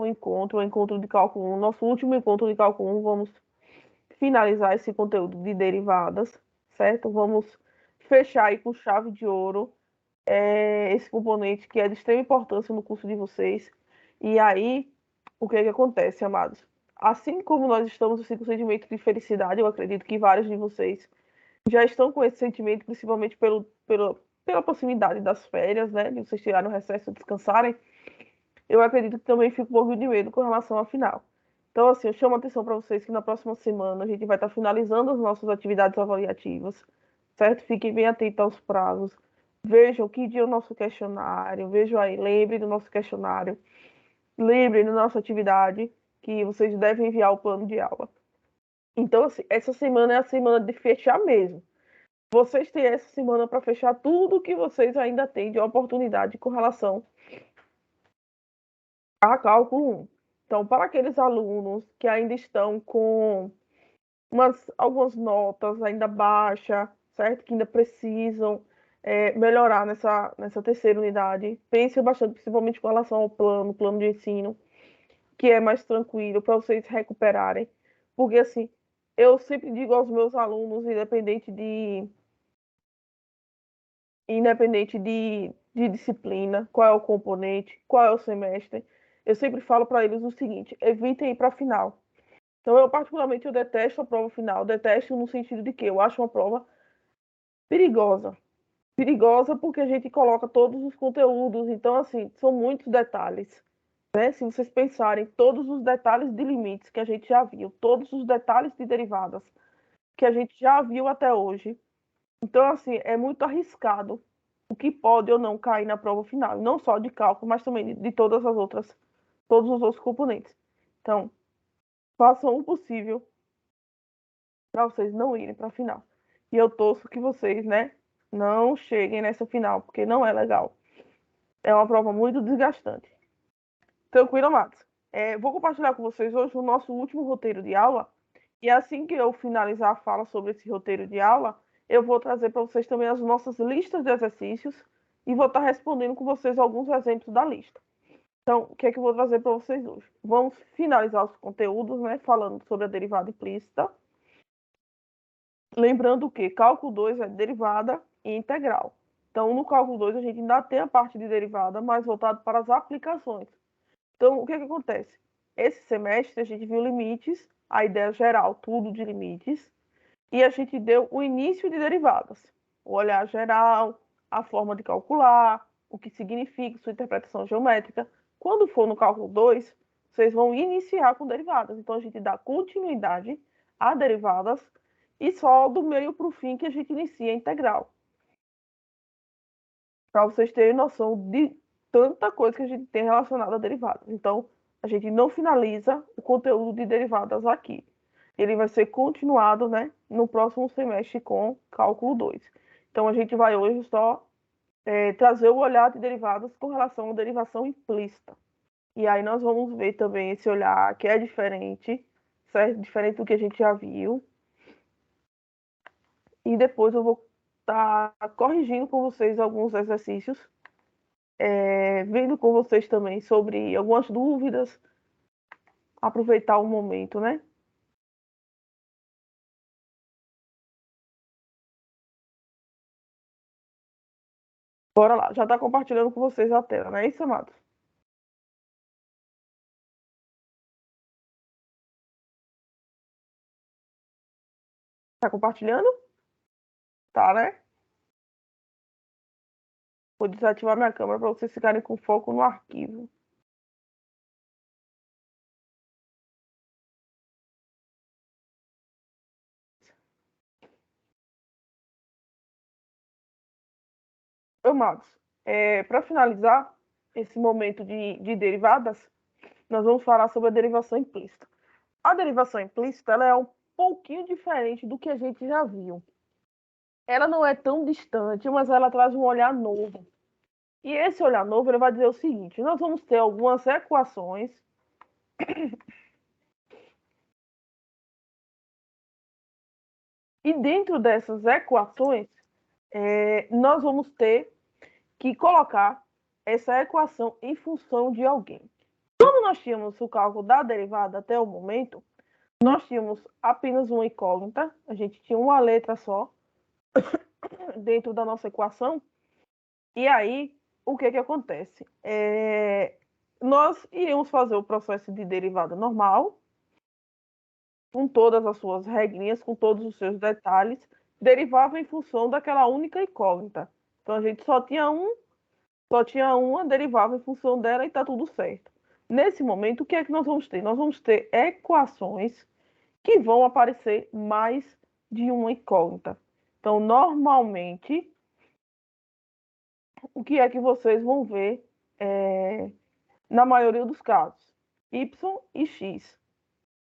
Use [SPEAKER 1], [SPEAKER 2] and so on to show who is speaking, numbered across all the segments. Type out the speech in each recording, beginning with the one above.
[SPEAKER 1] o encontro de cálculo 1, nosso último encontro de cálculo 1, vamos finalizar esse conteúdo de derivadas, certo? Vamos fechar aí com chave de ouro esse componente que é de extrema importância no curso de vocês. E aí, o que é que acontece, amados? Assim como nós estamos assim, com sentimento de felicidade, eu acredito que vários de vocês já estão com esse sentimento, principalmente pela proximidade das férias, né? De vocês tirarem o recesso e descansarem. Eu acredito que também fica um pouco de medo com relação à final. Então, assim, eu chamo a atenção para vocês que na próxima semana a gente vai estar finalizando as nossas atividades avaliativas, certo? Fiquem bem atentos aos prazos. Vejam que dia é o nosso questionário, vejam aí, lembrem do nosso questionário, lembrem da nossa atividade, que vocês devem enviar o plano de aula. Então, assim, essa semana é a semana de fechar mesmo. Vocês têm essa semana para fechar tudo que vocês ainda têm de oportunidade com relação a cálculo 1. Então, para aqueles alunos que ainda estão com algumas notas ainda baixas, certo? Que ainda precisam melhorar nessa terceira unidade, pense bastante, principalmente com relação ao plano de ensino, que é mais tranquilo para vocês recuperarem. Porque, assim, eu sempre digo aos meus alunos, independente de disciplina, qual é o componente, qual é o semestre, eu sempre falo para eles o seguinte: evitem ir para a final. Então, particularmente, eu detesto a prova final, detesto no sentido de que eu acho uma prova perigosa. Perigosa porque a gente coloca todos os conteúdos, então, assim, são muitos detalhes, né? Se vocês pensarem, todos os detalhes de limites que a gente já viu, todos os detalhes de derivadas que a gente já viu até hoje, então, assim, é muito arriscado o que pode ou não cair na prova final, não só de cálculo, mas também de todas as outras, todos os outros componentes. Então, façam o possível para vocês não irem para a final. E eu torço que vocês, né, não cheguem nessa final, porque não é legal. É uma prova muito desgastante. Tranquilo, Matos? Vou compartilhar com vocês hoje o nosso último roteiro de aula. E assim que eu finalizar a fala sobre esse roteiro de aula, eu vou trazer para vocês também as nossas listas de exercícios e vou estar respondendo com vocês alguns exemplos da lista. Então, o que é que eu vou trazer para vocês hoje? Vamos finalizar os conteúdos, né, falando sobre a derivada implícita. Lembrando que cálculo 2 é derivada e integral. Então, no cálculo 2, a gente ainda tem a parte de derivada, mais voltado para as aplicações. Então, o que acontece? Esse semestre, a gente viu limites, a ideia geral, tudo de limites, e a gente deu o início de derivadas, o olhar geral, a forma de calcular, o que significa sua interpretação geométrica. Quando for no cálculo 2, vocês vão iniciar com derivadas. Então, a gente dá continuidade a derivadas e só do meio para o fim que a gente inicia a integral. Para vocês terem noção de tanta coisa que a gente tem relacionada a derivadas. Então, a gente não finaliza o conteúdo de derivadas aqui. Ele vai ser continuado, né, no próximo semestre com cálculo 2. Então, a gente vai hoje só trazer o olhar de derivadas com relação à derivação implícita. E aí nós vamos ver também esse olhar que é diferente, certo? Diferente do que a gente já viu. E depois eu vou estar corrigindo com vocês alguns exercícios, vendo com vocês também sobre algumas dúvidas, aproveitar o momento, né? Bora lá, já está compartilhando com vocês a tela, não é isso, amados? Tá compartilhando? Tá, né? Vou desativar minha câmera para vocês ficarem com foco no arquivo. Amados, para finalizar esse momento de derivadas, nós vamos falar sobre a derivação implícita. A derivação implícita ela é um pouquinho diferente do que a gente já viu. Ela não é tão distante, mas ela traz um olhar novo. E esse olhar novo ele vai dizer o seguinte: nós vamos ter algumas equações e dentro dessas equações nós vamos ter que colocar essa equação em função de alguém. Quando nós tínhamos o cálculo da derivada até o momento, nós tínhamos apenas uma incógnita, a gente tinha uma letra só dentro da nossa equação, e aí o que acontece? Nós iríamos fazer o processo de derivada normal, com todas as suas regrinhas, com todos os seus detalhes, derivava em função daquela única incógnita. Então a gente só tinha uma, derivava em função dela e está tudo certo. Nesse momento, o que é que nós vamos ter? Nós vamos ter equações que vão aparecer mais de uma incógnita. Então, normalmente, o que é que vocês vão ver na maioria dos casos? Y e X.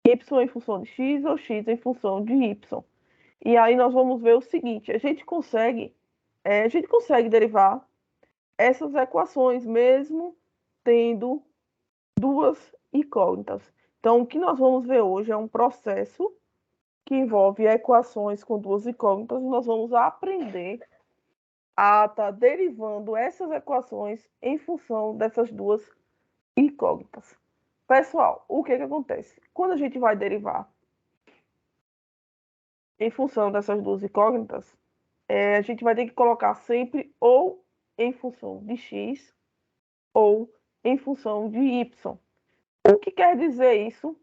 [SPEAKER 1] Y em função de X ou X em função de Y. E aí nós vamos ver o seguinte, a gente consegue derivar essas equações mesmo tendo duas incógnitas. Então, o que nós vamos ver hoje é um processo que envolve equações com duas incógnitas e nós vamos aprender a estar derivando essas equações em função dessas duas incógnitas. Pessoal, o que acontece? Quando a gente vai derivar em função dessas duas incógnitas, a gente vai ter que colocar sempre ou em função de x ou em função de y. O que quer dizer isso?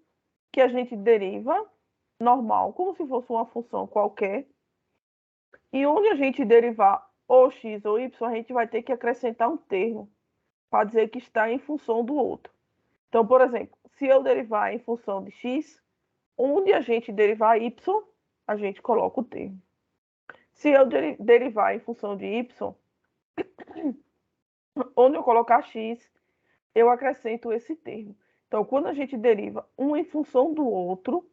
[SPEAKER 1] Que a gente deriva normal, como se fosse uma função qualquer, e onde a gente derivar ou x ou y, a gente vai ter que acrescentar um termo para dizer que está em função do outro. Então, por exemplo, se eu derivar em função de x, onde a gente derivar y, a gente coloca o termo. Se eu derivar em função de y, onde eu colocar x, eu acrescento esse termo. Então, quando a gente deriva um em função do outro,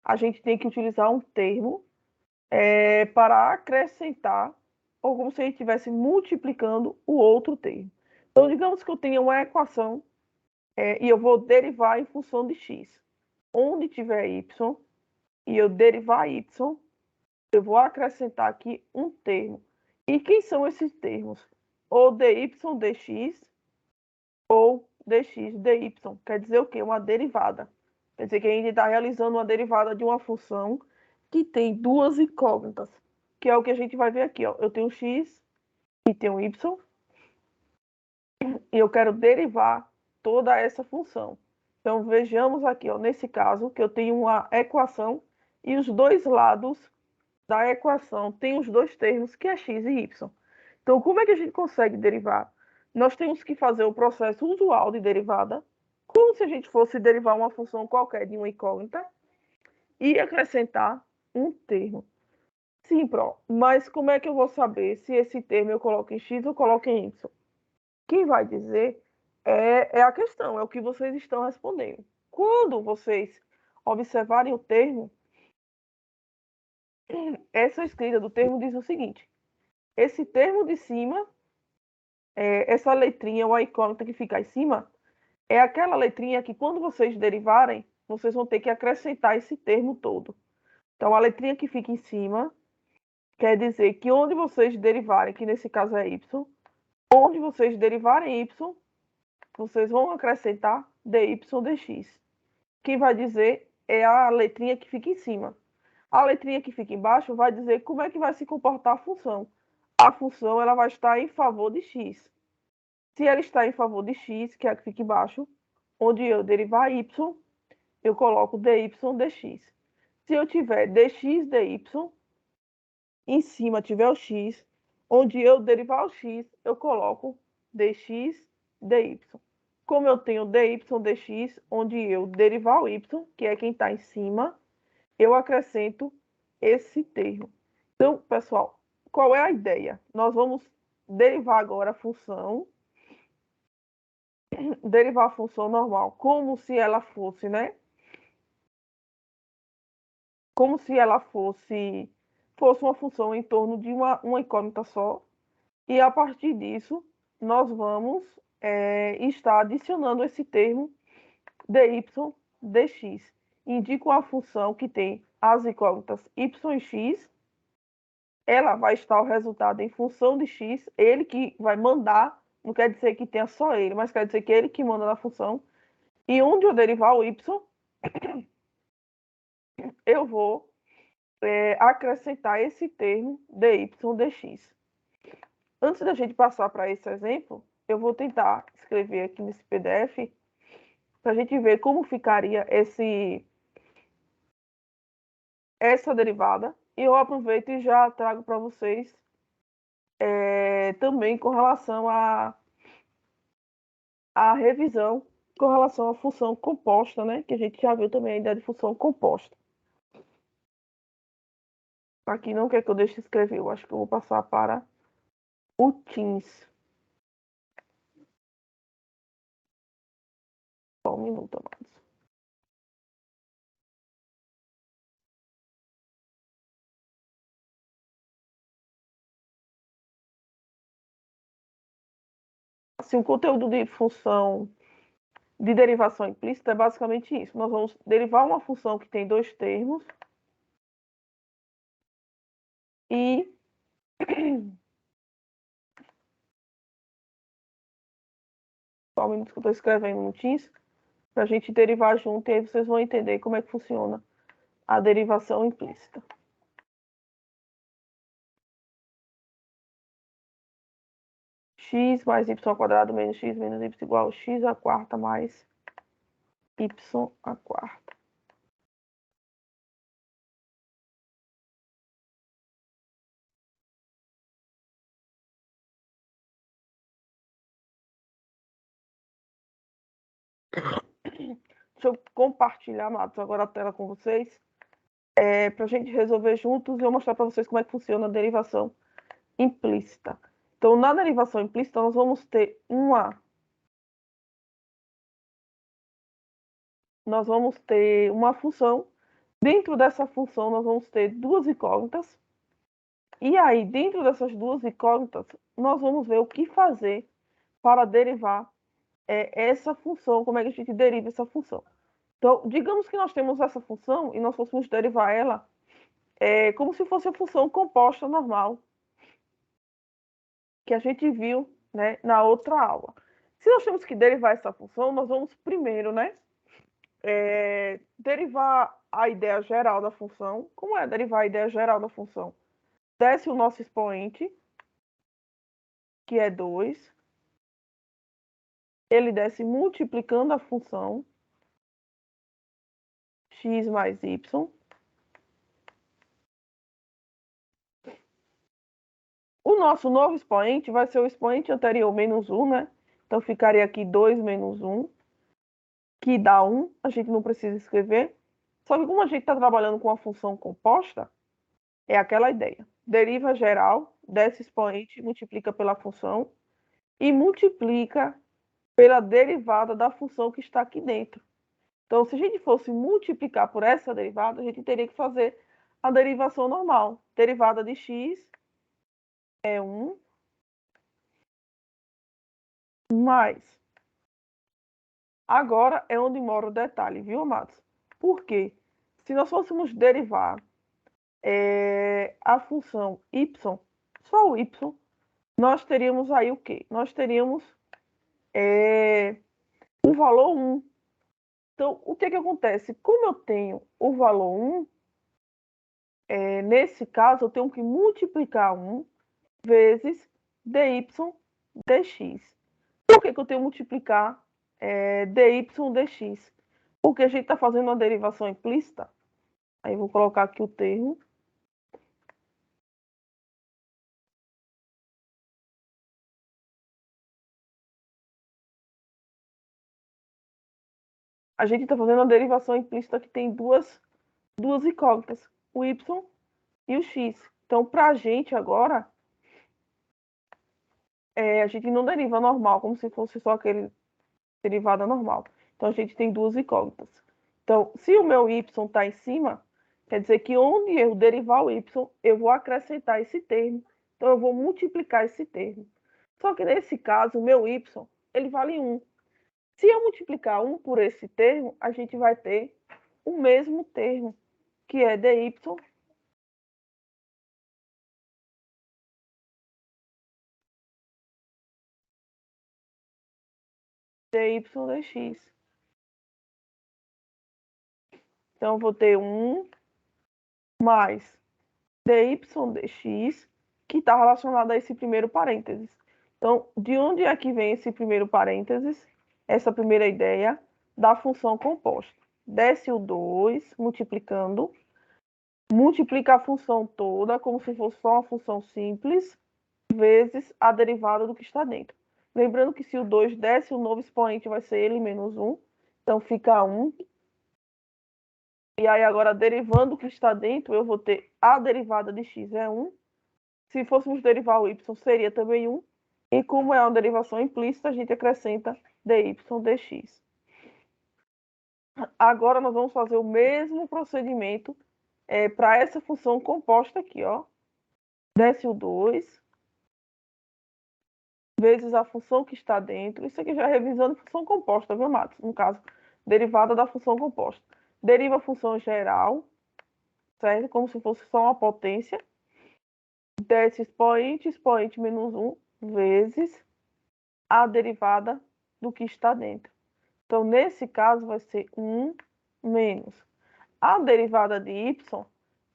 [SPEAKER 1] a gente tem que utilizar um termo para acrescentar, ou como se a gente estivesse multiplicando o outro termo. Então, digamos que eu tenha uma equação e eu vou derivar em função de x. Onde tiver y e eu derivar y, eu vou acrescentar aqui um termo. E quem são esses termos? Ou dy dx ou dx dy. Quer dizer o quê? Uma derivada. Quer dizer que a gente está realizando uma derivada de uma função que tem duas incógnitas, que é o que a gente vai ver aqui. Ó. Eu tenho x e tenho y, e eu quero derivar toda essa função. Então, vejamos aqui, ó, nesse caso, que eu tenho uma equação e os dois lados da equação têm os dois termos, que é x e y. Então, como é que a gente consegue derivar? Nós temos que fazer o processo usual de derivada, como se a gente fosse derivar uma função qualquer de uma incógnita, e acrescentar um termo. Sim, Pro, mas como é que eu vou saber se esse termo eu coloco em x ou coloco em y? Quem vai dizer é a questão, é o que vocês estão respondendo. Quando vocês observarem o termo, essa escrita do termo diz o seguinte: esse termo de cima, essa letrinha ou a incógnita que fica em cima, é aquela letrinha que quando vocês derivarem, vocês vão ter que acrescentar esse termo todo. Então, a letrinha que fica em cima quer dizer que onde vocês derivarem, que nesse caso é y, onde vocês derivarem y, vocês vão acrescentar dy dx. Quem vai dizer é a letrinha que fica em cima. A letrinha que fica embaixo vai dizer como é que vai se comportar a função. A função ela vai estar em favor de x. Se ela está em favor de x, que é a que fica embaixo, onde eu derivar y, eu coloco dy dx. Se eu tiver dx dy, em cima tiver o x, onde eu derivar o x, eu coloco dx dy. Como eu tenho dy dx, onde eu derivar o y, que é quem está em cima, eu acrescento esse termo. Então, pessoal, qual é a ideia? Nós vamos derivar agora a função, derivar a função normal, como se ela fosse, né? Como se ela fosse uma função em torno de uma incógnita só. E a partir disso, nós vamos estar adicionando esse termo dy dx. Indica uma função que tem as incógnitas y e x. Ela vai estar o resultado em função de x. Ele que vai mandar, não quer dizer que tenha só ele, mas quer dizer que ele que manda na função. E onde eu derivar o y, eu vou acrescentar esse termo dy dx. Antes da gente passar para esse exemplo, eu vou tentar escrever aqui nesse PDF para a gente ver como ficaria essa derivada. E eu aproveito e já trago para vocês também com relação à revisão, com relação à função composta, né? Que a gente já viu também a ideia de função composta. Aqui não quer que eu deixe escrever, eu acho que eu vou passar para o Teams. Só um minuto, amados. Assim, o conteúdo de função de derivação implícita é basicamente isso. Nós vamos derivar uma função que tem dois termos e só um minuto que eu estou escrevendo no Teams, para a gente derivar junto, e aí vocês vão entender como é que funciona a derivação implícita. X mais y ao quadrado menos x menos y igual a x à quarta mais y à quarta. Deixa eu compartilhar, Matos, agora a tela com vocês, para a gente resolver juntos e eu mostrar para vocês como é que funciona a derivação implícita. Então, na derivação implícita, nós vamos ter uma função. Dentro dessa função, nós vamos ter duas incógnitas. E aí, dentro dessas duas incógnitas, nós vamos ver o que fazer para derivar essa função, como é que a gente deriva essa função. Então, digamos que nós temos essa função e nós fôssemos derivar ela como se fosse a função composta normal que a gente viu, né, na outra aula. Se nós temos que derivar essa função, nós vamos primeiro, né, derivar a ideia geral da função. Como é derivar a ideia geral da função? Desce o nosso expoente, que é 2. Ele desce multiplicando a função x mais y. O nosso novo expoente vai ser o expoente anterior menos 1, né? Então, ficaria aqui 2 menos 1, que dá 1. A gente não precisa escrever. Só que como a gente está trabalhando com a função composta, é aquela ideia. Deriva geral desse expoente, multiplica pela função e multiplica pela derivada da função que está aqui dentro. Então, se a gente fosse multiplicar por essa derivada, a gente teria que fazer a derivação normal. Derivada de x é 1 mais. Agora é onde mora o detalhe, viu, amados? Por quê? Se nós fôssemos derivar a função y, só o y, nós teríamos aí o quê? Nós teríamos o valor 1. Então, o que acontece? Como eu tenho o valor 1, nesse caso, eu tenho que multiplicar 1 vezes dy dx. Por que eu tenho que multiplicar dy dx? Porque a gente está fazendo uma derivação implícita. Aí eu vou colocar aqui o termo. A gente está fazendo uma derivação implícita que tem duas incógnitas, o y e o x. Então, para a gente agora, a gente não deriva normal, como se fosse só aquele derivada normal. Então, a gente tem duas incógnitas. Então, se o meu y está em cima, quer dizer que onde eu derivar o y, eu vou acrescentar esse termo. Então, eu vou multiplicar esse termo. Só que nesse caso, o meu y, ele vale 1. Se eu multiplicar 1 por esse termo, a gente vai ter o mesmo termo, que é dy dx. Então, eu vou ter 1 mais dy dx, que está relacionado a esse primeiro parênteses. Então, de onde é que vem esse primeiro parênteses? Essa primeira ideia da função composta. Desce o 2, multiplicando, multiplica a função toda, como se fosse só uma função simples, vezes a derivada do que está dentro. Lembrando que se o 2 desce, o novo expoente vai ser ele menos 1. Então, fica 1. E aí, agora, derivando o que está dentro, eu vou ter a derivada de x é 1. Se fôssemos derivar o y, seria também 1. E como é uma derivação implícita, a gente acrescenta dy dx. Agora, nós vamos fazer o mesmo procedimento para essa função composta aqui, ó. Desce o 2, vezes a função que está dentro. Isso aqui já é revisando função composta, viu, Matos? No caso, derivada da função composta. Deriva a função geral, certo? Como se fosse só uma potência. Desce expoente menos 1, vezes a derivada do que está dentro. Então, nesse caso, vai ser 1 menos. A derivada de y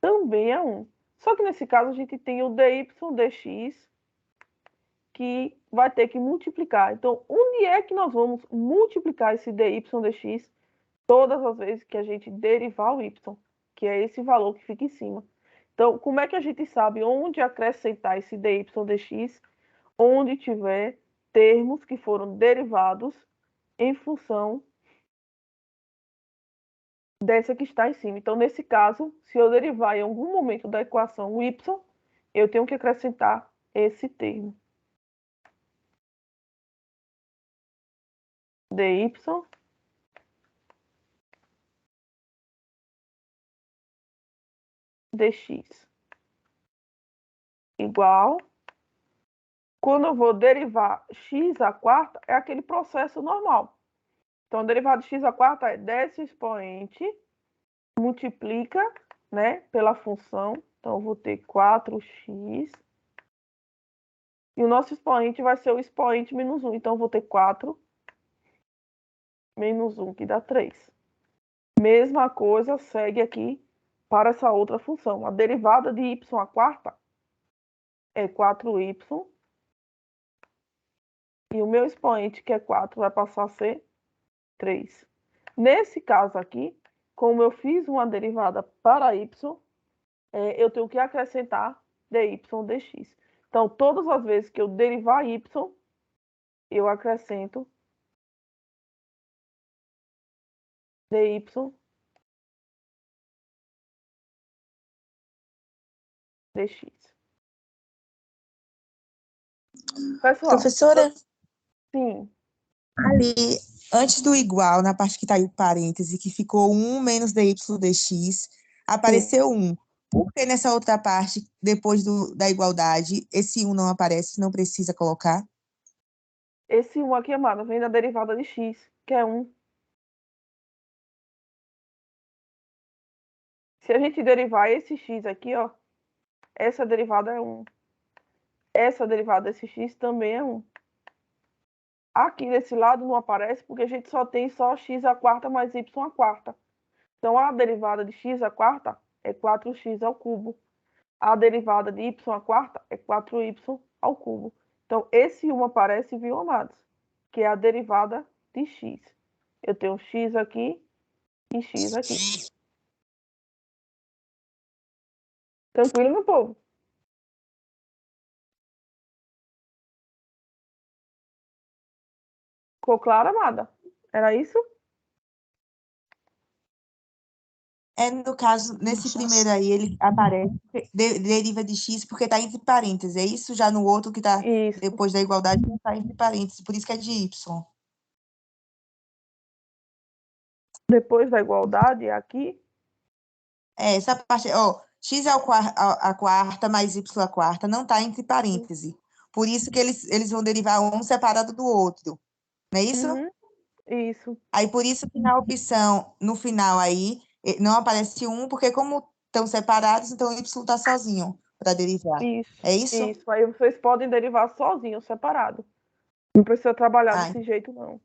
[SPEAKER 1] também é 1. Só que nesse caso, a gente tem o dy dx, que vai ter que multiplicar. Então, onde é que nós vamos multiplicar esse dy dx todas as vezes que a gente derivar o y, que é esse valor que fica em cima? Então, como é que a gente sabe onde acrescentar esse dy dx? Onde tiver termos que foram derivados em função dessa que está em cima. Então, nesse caso, se eu derivar em algum momento da equação o y, eu tenho que acrescentar esse termo. dy dx igual. Quando eu vou derivar x à quarta, é aquele processo normal. Então, a derivada de x à quarta é desce o expoente, multiplica, né, pela função. Então, eu vou ter 4x. E o nosso expoente vai ser o expoente menos 1. Então, eu vou ter 4 menos 1, que dá 3. Mesma coisa segue aqui para essa outra função. A derivada de y à quarta é 4y. E o meu expoente, que é 4, vai passar a ser 3. Nesse caso aqui, como eu fiz uma derivada para y, eu tenho que acrescentar dy dx. Então, todas as vezes que eu derivar y, eu acrescento dy dx. Pessoal,
[SPEAKER 2] Professora,
[SPEAKER 1] sim,
[SPEAKER 2] ali, antes do igual, na parte que está aí o parêntese, que ficou 1 menos dy dx, apareceu 1. Por que nessa outra parte, depois da igualdade, esse 1 não aparece, não precisa colocar?
[SPEAKER 1] esse 1 aqui, amado, vem da derivada de x, que é 1. Se a gente derivar esse x aqui, ó, essa derivada é 1. Essa derivada desse x também é 1. Aqui desse lado não aparece porque a gente só tem só x à quarta mais y à quarta. Então, a derivada de x à quarta é 4x ao cubo. A derivada de y à quarta é 4y ao cubo. Então, esse 1 aparece, viu, amados? Que é a derivada de x. Eu tenho x aqui e x aqui. Tranquilo, meu povo? Ficou claro, amada? Era isso?
[SPEAKER 2] No caso, nesse primeiro aí, ele aparece, deriva de x porque está entre parênteses, é isso? Já no outro que está
[SPEAKER 1] Isso.
[SPEAKER 2] depois da igualdade, não está entre parênteses, por isso que é de y.
[SPEAKER 1] Depois da igualdade, aqui,
[SPEAKER 2] Essa parte, ó, x à quarta mais y à quarta não está entre parênteses. Por isso que eles vão derivar um separado do outro. Não é isso?
[SPEAKER 1] Isso.
[SPEAKER 2] Aí, por isso que na opção, no final aí, não aparece 1, porque como estão separados, então o y está sozinho para derivar.
[SPEAKER 1] Isso.
[SPEAKER 2] É isso?
[SPEAKER 1] Isso. Aí vocês podem derivar sozinhos, separado. Não precisa trabalhar
[SPEAKER 2] Ah,
[SPEAKER 1] desse jeito, não.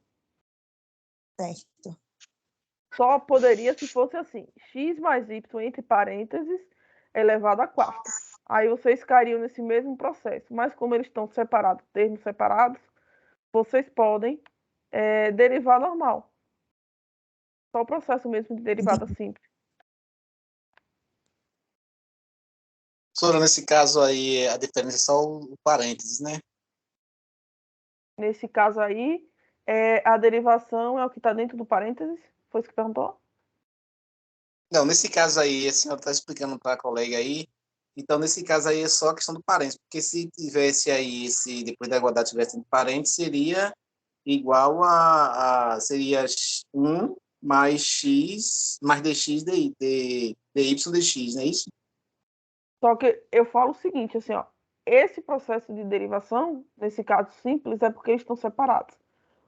[SPEAKER 2] certo.
[SPEAKER 1] Só poderia se fosse assim, x mais y entre parênteses elevado à quarta. Aí vocês ficariam nesse mesmo processo. Mas como eles estão separados, termos separados, vocês podem derivar normal. Só o processo mesmo de derivada simples.
[SPEAKER 3] Professora, nesse caso aí, a diferença é só o parênteses, né?
[SPEAKER 1] Nesse caso aí, a derivação é o que está dentro do parênteses? Foi isso que perguntou?
[SPEAKER 3] Não, nesse caso aí, a senhora está explicando para a colega aí, então nesse caso aí é só a questão do parênteses, porque se tivesse aí, se depois da igualdade tivesse parênteses, seria igual seria 1 mais x mais dx dy dx, não é isso?
[SPEAKER 1] Só que eu falo o seguinte, assim, ó, esse processo de derivação, nesse caso simples, é porque eles estão separados.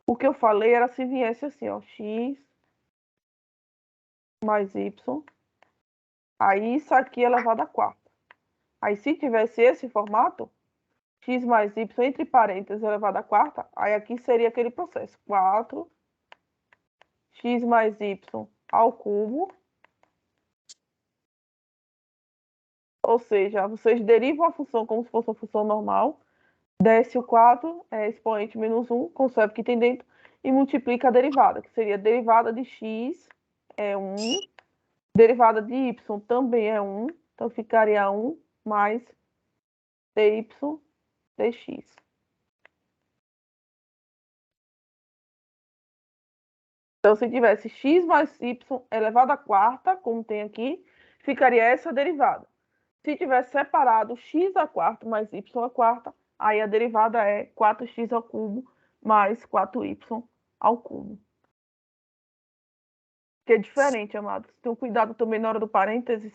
[SPEAKER 1] O que eu falei era se viesse assim, ó, x mais y, aí isso aqui é elevado à quarta. Aí se tivesse esse formato, x mais y entre parênteses elevado à quarta, aí aqui seria aquele processo, 4 x mais y ao cubo, ou seja, vocês derivam a função como se fosse uma função normal, desce o 4, expoente menos 1, conserva o que tem dentro, e multiplica a derivada, que seria a derivada de x é 1, derivada de y também é 1, então ficaria 1 mais dy dx. Então, se tivesse x mais y elevado à quarta, como tem aqui, ficaria essa derivada. Se tivesse separado x à quarta mais y à quarta, aí a derivada é 4x ao cubo mais 4y ao cubo. Que é diferente, amados. Tenham cuidado também na hora do parênteses.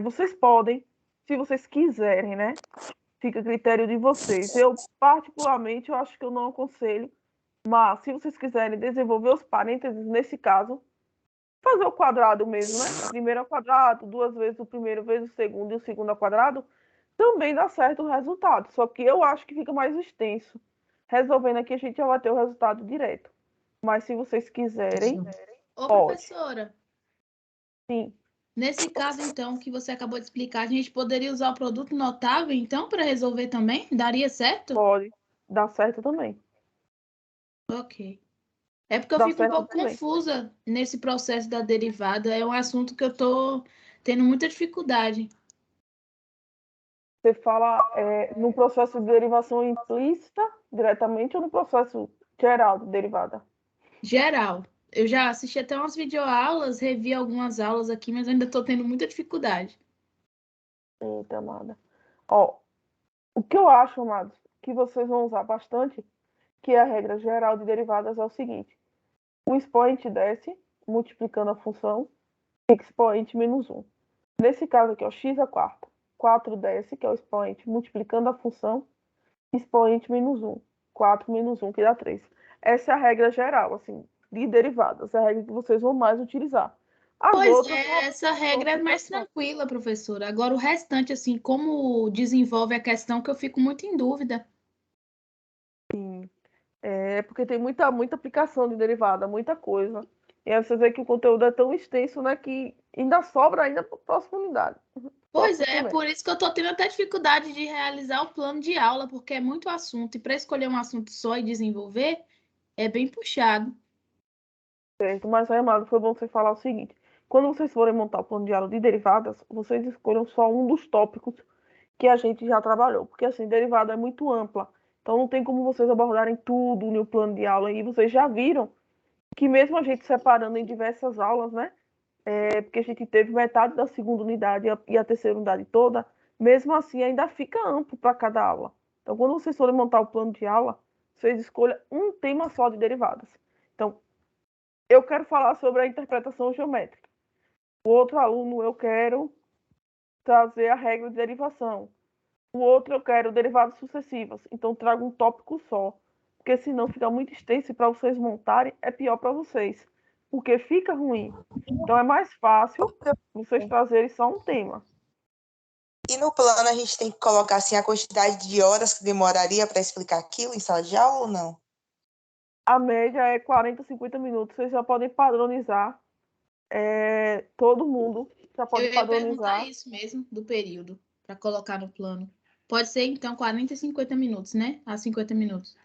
[SPEAKER 1] Vocês podem, se vocês quiserem, né? Fica a critério de vocês. Eu, particularmente, eu acho que eu não aconselho. Mas, se vocês quiserem desenvolver os parênteses, nesse caso, fazer o quadrado mesmo, né? Primeiro ao quadrado, duas vezes o primeiro vezes o segundo e o segundo ao quadrado, também dá certo o resultado. Só que eu acho que fica mais extenso. Resolvendo aqui, a gente já vai ter o resultado direto. Mas se vocês quiserem,
[SPEAKER 4] Ô,
[SPEAKER 1] pode.
[SPEAKER 4] professora,
[SPEAKER 1] Sim,
[SPEAKER 4] nesse caso, então, que você acabou de explicar, a gente poderia usar o produto notável, então, para resolver também? Daria certo?
[SPEAKER 1] pode. Dá certo também.
[SPEAKER 4] Ok. É porque eu
[SPEAKER 1] Dá
[SPEAKER 4] fico um
[SPEAKER 1] certo
[SPEAKER 4] pouco
[SPEAKER 1] também.
[SPEAKER 4] confusa nesse processo da derivada. É um assunto que eu tô tendo muita dificuldade.
[SPEAKER 1] Você fala no processo de derivação implícita, diretamente, ou no processo geral de derivada?
[SPEAKER 4] Geral. Eu já assisti até umas videoaulas, revi algumas aulas aqui, mas eu ainda estou tendo muita dificuldade.
[SPEAKER 1] Eita, amada. Ó, o que eu acho, amados, que vocês vão usar bastante, que é a regra geral de derivadas, é o seguinte. O expoente desce, multiplicando a função, expoente menos 1. Nesse caso aqui, ó, x à quarta. 4 desce, que é o expoente, multiplicando a função, expoente menos 1. 4 menos 1, que dá 3. Essa é a regra geral, assim, de derivadas. É a regra que vocês vão mais utilizar. As
[SPEAKER 4] Pois
[SPEAKER 1] outras
[SPEAKER 4] é, essa regra é mais tranquila, professora. Agora, o restante, assim, como desenvolve a questão que eu fico muito em dúvida.
[SPEAKER 1] porque tem muita aplicação de derivada, muita coisa. E aí você vê que o conteúdo é tão extenso, né, que ainda sobra ainda para a próxima unidade.
[SPEAKER 4] Pois
[SPEAKER 1] Próximo
[SPEAKER 4] é,
[SPEAKER 1] semestre.
[SPEAKER 4] por isso que eu estou tendo até dificuldade de realizar o plano de aula, porque é muito assunto. E para escolher um assunto só e desenvolver, é bem puxado.
[SPEAKER 1] Certo, mas aí, amado, foi bom você falar o seguinte. Quando vocês forem montar o plano de aula de derivadas, vocês escolham só um dos tópicos que a gente já trabalhou. Porque, assim, derivada é muito ampla. Então, não tem como vocês abordarem tudo no plano de aula. E vocês já viram que mesmo a gente separando em diversas aulas, né? Porque a gente teve metade da segunda unidade e a terceira unidade toda, mesmo assim ainda fica amplo para cada aula. Então, quando vocês forem montar o plano de aula, vocês escolham um tema só de derivadas. Então, eu quero falar sobre a interpretação geométrica. O outro aluno, eu quero trazer a regra de derivação. O outro, eu quero derivadas sucessivas. Então, trago um tópico só. Porque senão fica muito extenso e para vocês montarem é pior para vocês. Porque fica ruim. Então, é mais fácil vocês trazerem só um tema.
[SPEAKER 2] E no plano a gente tem que colocar assim a quantidade de horas que demoraria para explicar aquilo em sala de aula ou não?
[SPEAKER 1] A média é 40, 50 minutos. Vocês já podem padronizar. Todo mundo já
[SPEAKER 4] Eu
[SPEAKER 1] pode
[SPEAKER 4] ia perguntar
[SPEAKER 1] padronizar.
[SPEAKER 4] isso mesmo, do período, para colocar no plano. Pode ser, então, 40 e 50 minutos, né? A 50 minutos.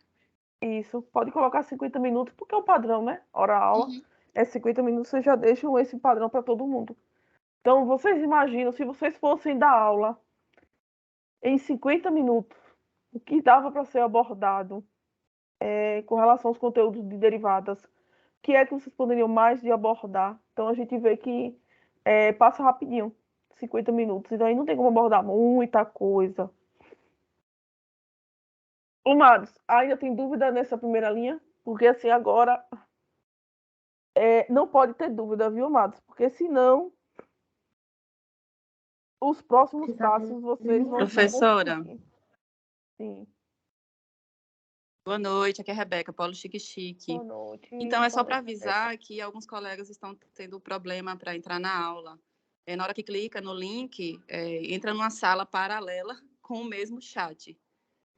[SPEAKER 1] Isso, pode colocar 50 minutos, porque é o padrão, né? Hora-aula
[SPEAKER 4] Uhum.
[SPEAKER 1] é 50 minutos, vocês já deixam esse padrão para todo mundo. Então, vocês imaginam, se vocês fossem dar aula em 50 minutos, o que dava para ser abordado com relação aos conteúdos de derivadas, o que é que vocês poderiam mais de abordar? Então, a gente vê que passa rapidinho, 50 minutos, então aí não tem como abordar muita coisa. Ô, Mados, ainda tem dúvida nessa primeira linha? Porque assim, agora não pode ter dúvida, viu, Mados? Porque senão os próximos passos vocês não vão
[SPEAKER 5] Professora,
[SPEAKER 1] conseguir. Sim.
[SPEAKER 5] boa noite. Aqui é a Rebeca, Polo Chique Chique.
[SPEAKER 1] Boa noite.
[SPEAKER 5] Então, é só
[SPEAKER 1] Boa
[SPEAKER 5] para
[SPEAKER 1] noite, Rebeca.
[SPEAKER 5] avisar que alguns colegas estão tendo problema para entrar na aula. Na hora que clica no link, entra numa sala paralela com o mesmo chat.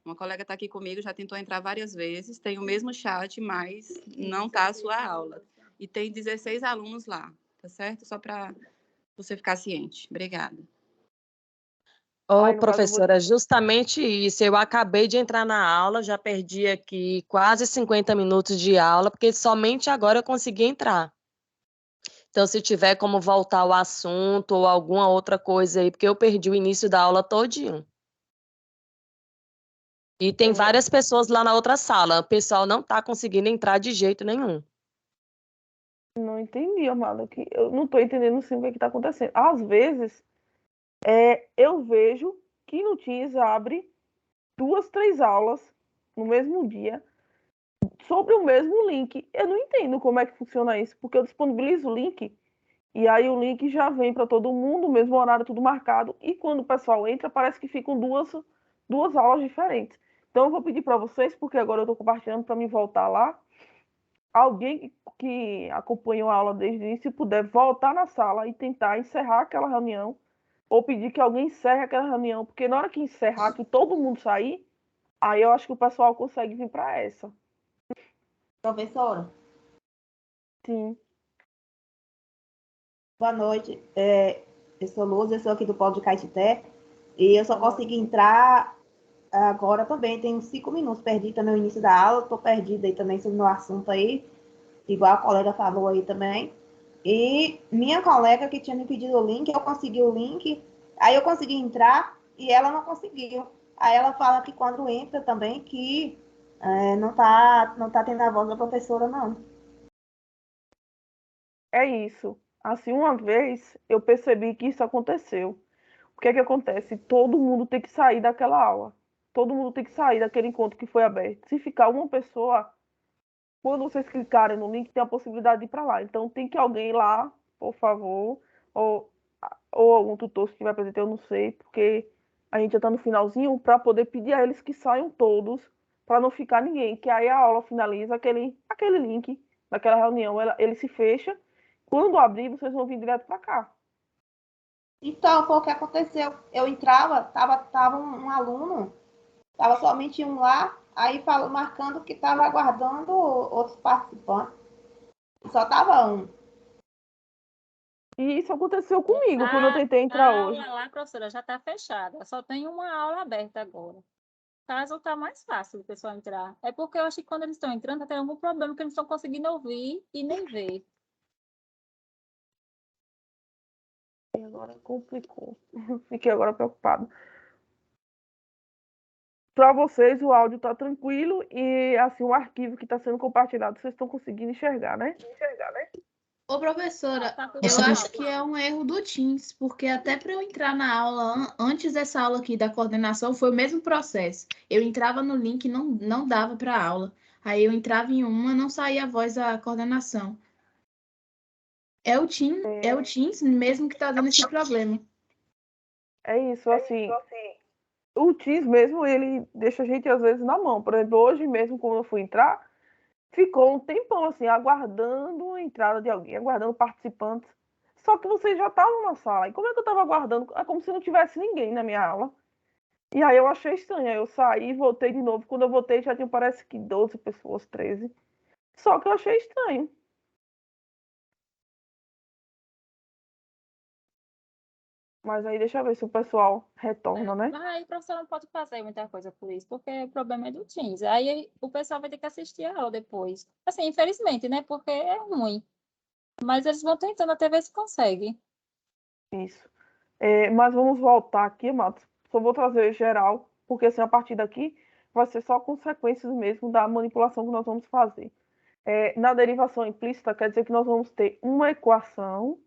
[SPEAKER 5] Uma colega está aqui comigo, já tentou entrar várias vezes, tem o mesmo chat, mas não está a sua aula. E tem 16 alunos lá, tá certo? Só para você ficar ciente. Obrigada.
[SPEAKER 1] Aí,
[SPEAKER 6] Ô,
[SPEAKER 1] no caso, eu vou-
[SPEAKER 6] professora, justamente isso. Eu acabei de entrar na aula, já perdi aqui quase 50 minutos de aula, porque somente agora eu consegui entrar. Então, se tiver como voltar ao assunto ou alguma outra coisa aí, porque eu perdi o início da aula todinho. E tem várias pessoas lá na outra sala. O pessoal não está conseguindo entrar de jeito nenhum.
[SPEAKER 1] Não entendi, amado. Que eu não estou entendendo sim o que está acontecendo. Às vezes, eu vejo que no Teams abre 2, 3 aulas no mesmo dia sobre o mesmo link. Eu não entendo como é que funciona isso, porque eu disponibilizo o link e aí o link já vem para todo mundo, o mesmo horário, tudo marcado. E quando o pessoal entra, parece que ficam duas aulas diferentes. Então eu vou pedir para vocês, porque agora eu estou compartilhando para me voltar lá. Alguém que acompanhou a aula desde o início, se puder voltar na sala e tentar encerrar aquela reunião, ou pedir que alguém encerre aquela reunião, porque na hora que encerrar, que todo mundo sair, aí eu acho que o pessoal consegue vir para essa.
[SPEAKER 7] Professora,
[SPEAKER 1] Sim.
[SPEAKER 7] boa noite. Eu sou Luz, eu sou aqui do Polo de Caetité e eu só
[SPEAKER 1] Boa
[SPEAKER 7] consegui entrar agora também. Tenho 5 minutos, perdi também o início da aula, estou perdida aí também sobre o assunto aí, igual a colega falou aí também. E minha colega que tinha me pedido o link, eu consegui o link, aí eu consegui entrar e ela não conseguiu. Aí ela fala que quando entra também que não tá tendo a voz da professora, não.
[SPEAKER 1] É isso. Assim, uma vez eu percebi que isso aconteceu. O que é que acontece? Todo mundo tem que sair daquela aula. Todo mundo tem que sair daquele encontro que foi aberto. Se ficar uma pessoa, quando vocês clicarem no link, tem a possibilidade de ir para lá. Então tem que alguém ir lá, por favor, ou, ou algum tutor se estiver presente, eu não sei, porque a gente já está no finalzinho, para poder pedir a eles que saiam todos, para não ficar ninguém. Que aí a aula finaliza aquele link daquela reunião, ele se fecha. Quando abrir, vocês vão vir direto para cá.
[SPEAKER 7] Então, foi o que aconteceu. Eu entrava, tava um aluno, tava somente um lá, aí falou, marcando que estava aguardando outros participantes. Só tava um.
[SPEAKER 1] E isso aconteceu comigo quando eu tentei entrar
[SPEAKER 8] A
[SPEAKER 1] hoje.
[SPEAKER 8] aula lá, professora, já está fechada. Só tem uma aula aberta agora. O caso está mais fácil do pessoal entrar. É porque eu acho que quando eles estão entrando, tem algum problema que eles não estão conseguindo ouvir e nem ver.
[SPEAKER 1] E agora complicou. Fiquei agora preocupado. Para vocês, o áudio está tranquilo e assim o arquivo que está sendo compartilhado, vocês estão conseguindo enxergar, né?
[SPEAKER 4] Ô, professora,
[SPEAKER 8] Tá tudo
[SPEAKER 4] eu
[SPEAKER 8] bem.
[SPEAKER 4] acho que é um erro do Teams, porque até para eu entrar na aula, antes dessa aula aqui da coordenação, foi o mesmo processo. Eu entrava no link e não dava para a aula. Aí eu entrava em uma, não saía a voz da coordenação. É o Teams mesmo que está dando esse problema.
[SPEAKER 1] É isso, assim. O Teams mesmo, ele deixa a gente às vezes na mão. Por exemplo, hoje mesmo, quando eu fui entrar, ficou um tempão assim, aguardando a entrada de alguém, aguardando participantes. Só que vocês já estavam na sala. E como é que eu estava aguardando? É como se não tivesse ninguém na minha aula. E aí eu achei estranho. Aí eu saí e voltei de novo. Quando eu voltei, já tinha, parece que 12 pessoas, 13. Só que eu achei estranho. Mas aí deixa eu ver se o pessoal retorna, né?
[SPEAKER 8] Mas aí o professor não pode fazer muita coisa por isso, porque o problema é do Teams. Aí o pessoal vai ter que assistir a aula depois. Assim, infelizmente, né? Porque é ruim. Mas eles vão tentando até ver se consegue.
[SPEAKER 1] Isso. Mas vamos voltar aqui, Matos. Só vou trazer geral, porque assim, a partir daqui vai ser só consequências mesmo da manipulação que nós vamos fazer. Na derivação implícita, quer dizer que nós vamos ter uma equação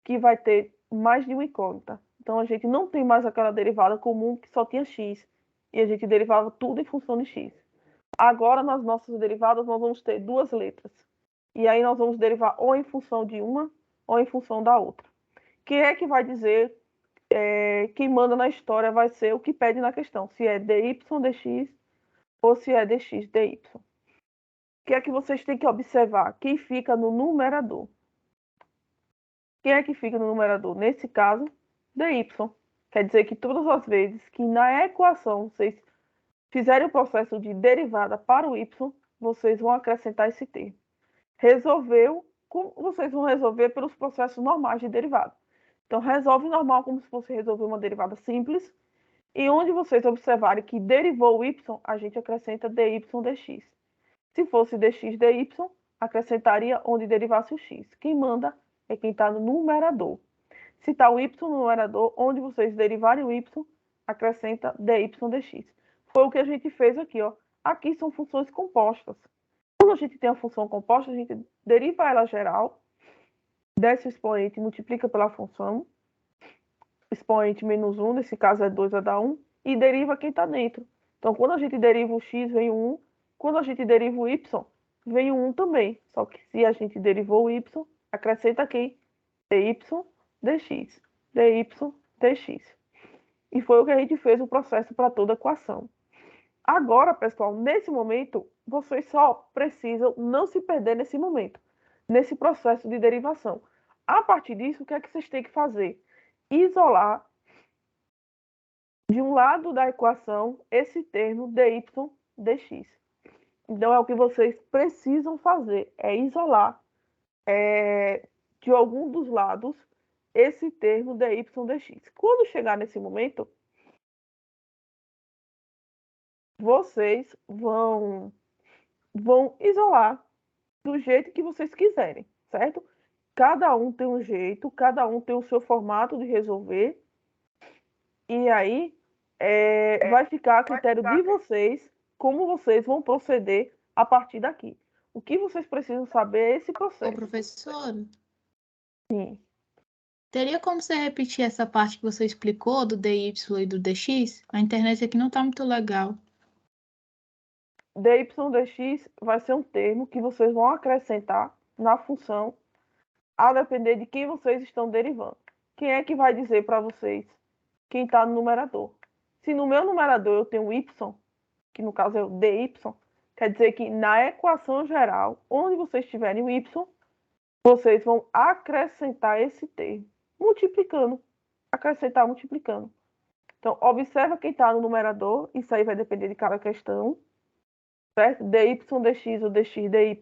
[SPEAKER 1] que vai ter mais de uma incógnita. Então, a gente não tem mais aquela derivada comum que só tinha x, e a gente derivava tudo em função de x. Agora, nas nossas derivadas, nós vamos ter duas letras. E aí nós vamos derivar ou em função de uma ou em função da outra. Quem é que vai dizer, quem manda na história vai ser o que pede na questão, se é dy dx ou se é dx dy. O que é que vocês têm que observar? Quem fica no numerador. Quem é que fica no numerador? Nesse caso, dy. Quer dizer que todas as vezes que na equação vocês fizerem o processo de derivada para o y, vocês vão acrescentar esse termo. Resolveu, como vocês vão resolver pelos processos normais de derivada. Então, resolve normal como se fosse resolver uma derivada simples. E onde vocês observarem que derivou o y, a gente acrescenta dy dx. Se fosse dx dy, acrescentaria onde derivasse o x. Quem manda é quem está no numerador. Se está o y no numerador, onde vocês derivarem o y, acrescenta dy dx. Foi o que a gente fez aqui, ó. Aqui são funções compostas. Quando a gente tem a função composta, a gente deriva ela geral, desce o expoente, multiplica pela função, expoente menos 1, nesse caso é 2 vai dar 1, e deriva quem está dentro. Então, quando a gente deriva o x, vem o 1. Quando a gente deriva o y, vem o 1 também. Só que se a gente derivou o y, acrescenta aqui dy dx, dy dx. E foi o que a gente fez o processo para toda a equação. Agora, pessoal, nesse momento, vocês só precisam não se perder nesse momento, nesse processo de derivação. A partir disso, o que é que vocês têm que fazer? Isolar de um lado da equação esse termo dy dx. Então, é o que vocês precisam fazer, é isolar de algum dos lados esse termo dy dx. Quando chegar nesse momento, vocês vão isolar do jeito que vocês quiserem, certo? Cada um tem um jeito, cada um tem o seu formato de resolver. E aí vai ficar a critério de vocês como vocês vão proceder a partir daqui. O que vocês precisam saber é esse
[SPEAKER 4] Ô,
[SPEAKER 1] processo.
[SPEAKER 4] professor,
[SPEAKER 1] Sim.
[SPEAKER 4] teria como você repetir essa parte que você explicou do dy e do dx? A internet aqui não tá muito legal.
[SPEAKER 1] dy dx vai ser um termo que vocês vão acrescentar na função a depender de quem vocês estão derivando. Quem é que vai dizer para vocês quem está no numerador? Se no meu numerador eu tenho y, que no caso é o dy, quer dizer que na equação geral, onde vocês tiverem o y, vocês vão acrescentar esse termo, multiplicando. Acrescentar multiplicando. Então, observa quem está no numerador, isso aí vai depender de cada questão, certo? dy dx ou dx dy,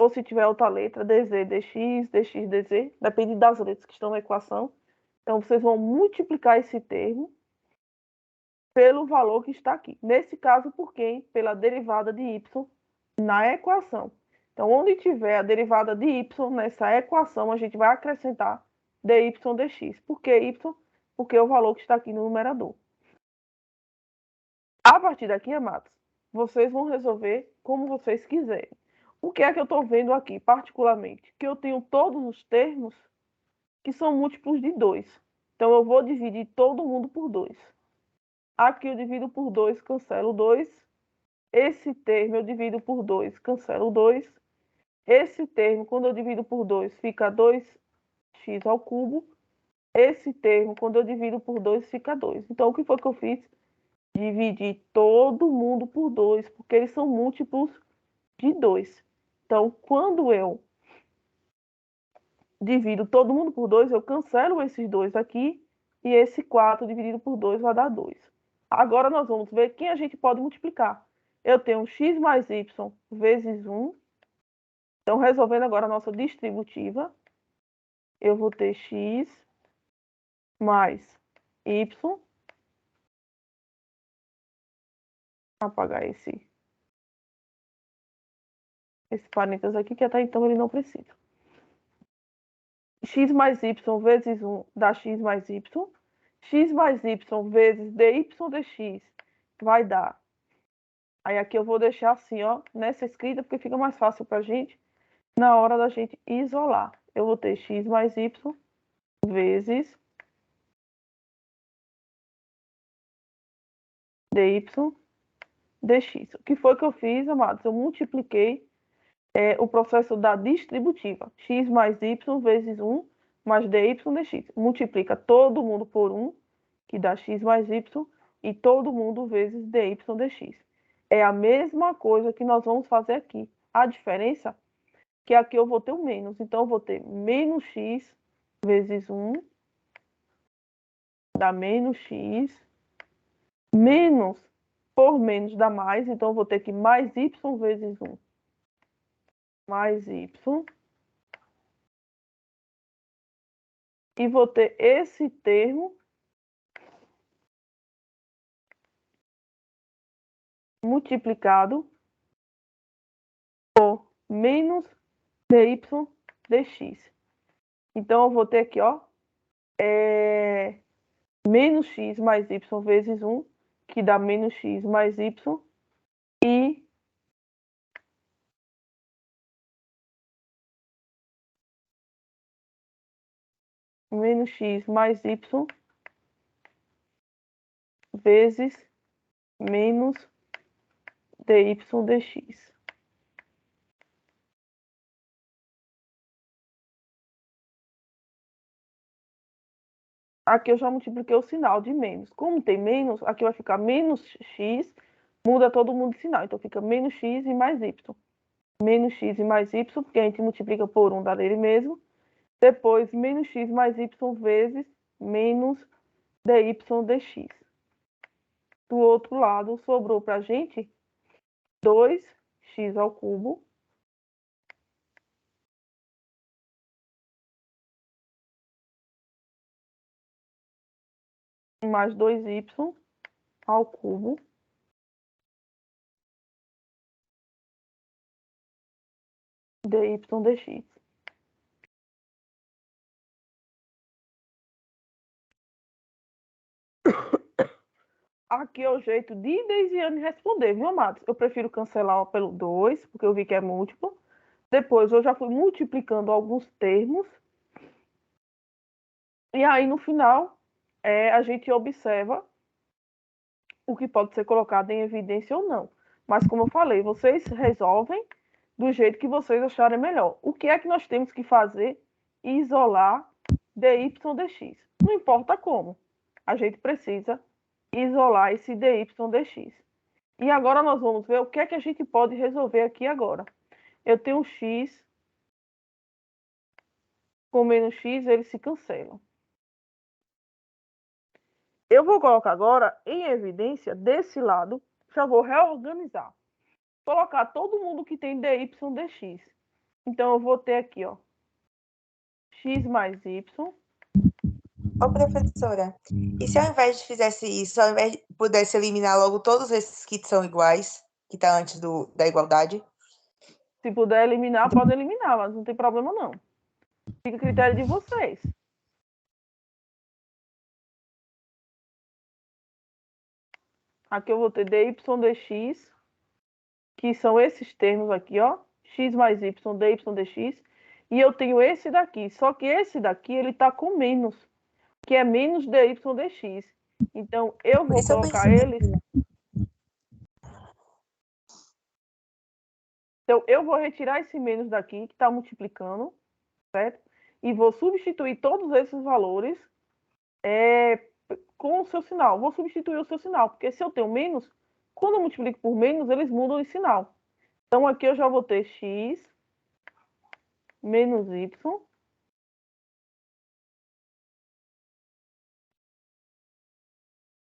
[SPEAKER 1] ou se tiver outra letra, dz dx, dx dz, depende das letras que estão na equação. Então, vocês vão multiplicar esse termo pelo valor que está aqui. Nesse caso, por quem? Pela derivada de y na equação. Então, onde tiver a derivada de y nessa equação, a gente vai acrescentar dy dx. Por que y? Porque é o valor que está aqui no numerador. A partir daqui, amados, vocês vão resolver como vocês quiserem. O que é que eu estou vendo aqui, particularmente? Que eu tenho todos os termos que são múltiplos de 2. Então, eu vou dividir todo mundo por 2. Aqui eu divido por 2, cancelo 2. Esse termo eu divido por 2, cancelo 2. Esse termo, quando eu divido por 2, fica 2x ao cubo. Esse termo, quando eu divido por 2, fica 2. Então, o que foi que eu fiz? Dividi todo mundo por 2, porque eles são múltiplos de 2. Então, quando eu divido todo mundo por 2, eu cancelo esses 2 aqui, e esse 4 dividido por 2 vai dar 2. Agora, nós vamos ver quem a gente pode multiplicar. Eu tenho x mais y vezes 1, Então, resolvendo agora a nossa distributiva, eu vou ter x mais y. Vou apagar esse parênteses aqui, que até então ele não precisa. X mais y vezes 1 dá x mais y. X mais y vezes dy dx vai dar. Aí aqui eu vou deixar assim, ó, nessa escrita, porque fica mais fácil pra gente na hora da gente isolar. Eu vou ter x mais y vezes dy dx. O que foi que eu fiz, amados? Eu multipliquei o processo da distributiva. X mais y vezes 1 mais dy dx. Multiplica todo mundo por 1, que dá x mais y, e todo mundo vezes dy dx. É a mesma coisa que nós vamos fazer aqui. A diferença é que aqui eu vou ter o menos. Então, eu vou ter menos x vezes 1 dá menos x. Menos por menos dá mais. Então, eu vou ter que mais y vezes 1 mais y. E vou ter esse termo multiplicado por menos dy dx. Então, eu vou ter aqui, ó, menos x mais y vezes 1, que dá menos x mais y, e menos x mais y vezes menos dy dx. Aqui eu já multipliquei o sinal de menos. Como tem menos, aqui vai ficar menos x, muda todo mundo de sinal. Então, fica menos x e mais y. Menos x e mais y, porque a gente multiplica por 1 dá nele mesmo. Depois, menos x mais y vezes menos dy dx. Do outro lado, sobrou para a gente 2x ao cubo mais 2y ao cubo dy dx. Aqui é o jeito de Deisiane responder, viu, amados? Eu prefiro cancelar pelo 2, porque eu vi que é múltiplo. Depois eu já fui multiplicando alguns termos. E aí, no final, a gente observa o que pode ser colocado em evidência ou não. Mas, como eu falei, vocês resolvem do jeito que vocês acharem melhor. O que é que nós temos que fazer? Isolar dy dx. Não importa como. A gente precisa isolar esse dy dx. E agora nós vamos ver o que é que a gente pode resolver aqui agora. Eu tenho x com menos x, eles se cancelam. Eu vou colocar agora em evidência desse lado, já vou reorganizar. Colocar todo mundo que tem dy dx. Então, eu vou ter aqui, ó, x mais y.
[SPEAKER 2] Ô, professora, e se ao invés de fizesse isso, ao invés de pudesse eliminar logo todos esses que são iguais, que tá antes da igualdade?
[SPEAKER 1] Se puder eliminar, pode eliminar, mas não tem problema não. Fica a critério de vocês. Aqui eu vou ter dy dx, que são esses termos aqui, ó, x mais y, dy dx, e eu tenho esse daqui, só que esse daqui, ele tá com menos, que é menos dy dx. Então, eu vou colocar eles... Então, eu vou retirar esse menos daqui, que está multiplicando, certo? E vou substituir todos esses valores com o seu sinal. Vou substituir o seu sinal, porque se eu tenho menos, quando eu multiplico por menos, eles mudam de sinal. Então, aqui eu já vou ter x menos y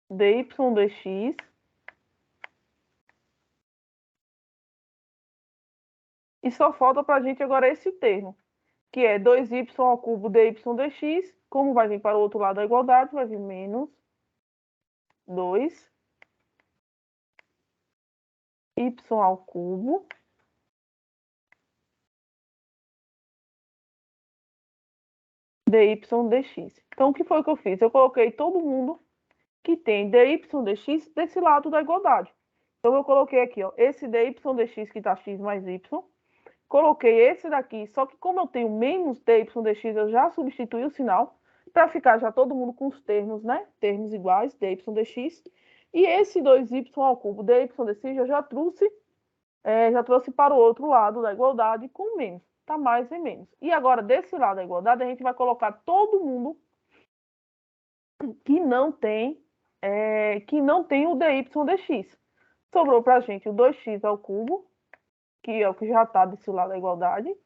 [SPEAKER 1] dy dx E só falta para a gente agora esse termo, que é 2y ao cubo dy dx. Como vai vir para o outro lado da igualdade, vai vir menos 2y ao cubo dy dx. Então, o que foi que eu fiz? Eu coloquei todo mundo que tem dy dx desse lado da igualdade. Então, eu coloquei aqui, ó, esse dy dx que está x mais y. Coloquei esse daqui, só que como eu tenho menos dy dx, eu já substituí o sinal para ficar já todo mundo com os termos, né? Termos iguais, dy dx. E esse 2y ao cubo dy dx eu já trouxe para o outro lado da igualdade com menos. Tá mais e menos. E agora, desse lado da igualdade, a gente vai colocar todo mundo que não tem o dy dx. Sobrou para a gente o 2x ao cubo, que é o que já está desse lado da igualdade.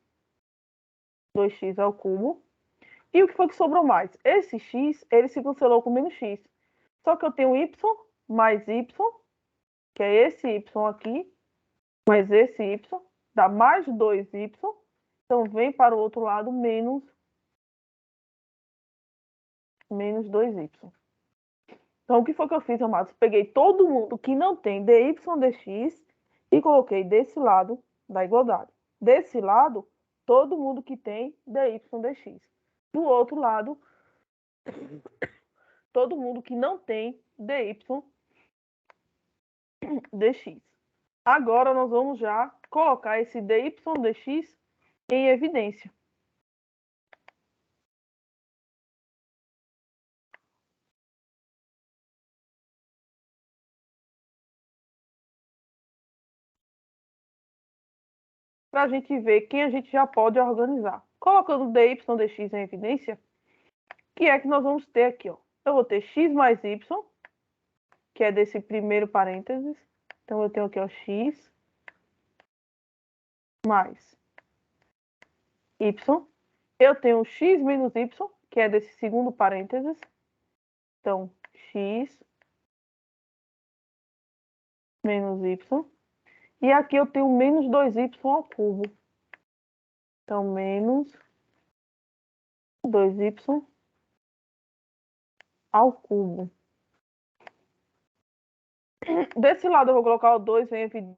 [SPEAKER 1] 2x ao cubo. E o que foi que sobrou mais? Esse x, ele se cancelou com menos x. Só que eu tenho y mais y, que é esse y aqui, mais esse y, dá mais 2y. Então, vem para o outro lado menos 2y. Então, o que foi que eu fiz, amados? Peguei todo mundo que não tem dy dx e coloquei desse lado da igualdade. Desse lado, todo mundo que tem dy dx. Do outro lado, todo mundo que não tem dy dx. Agora, nós vamos já colocar esse dy dx em evidência. Para a gente ver quem a gente já pode organizar. Colocando dy dx em evidência, que é que nós vamos ter aqui, ó. Eu vou ter x mais y, que é desse primeiro parênteses. Então, eu tenho aqui, ó, x mais y. Eu tenho x menos y, que é desse segundo parênteses. Então, x menos y. E aqui eu tenho menos 2y ao cubo. Então, menos 2y ao cubo. Desse lado eu vou colocar o 2 em evidência.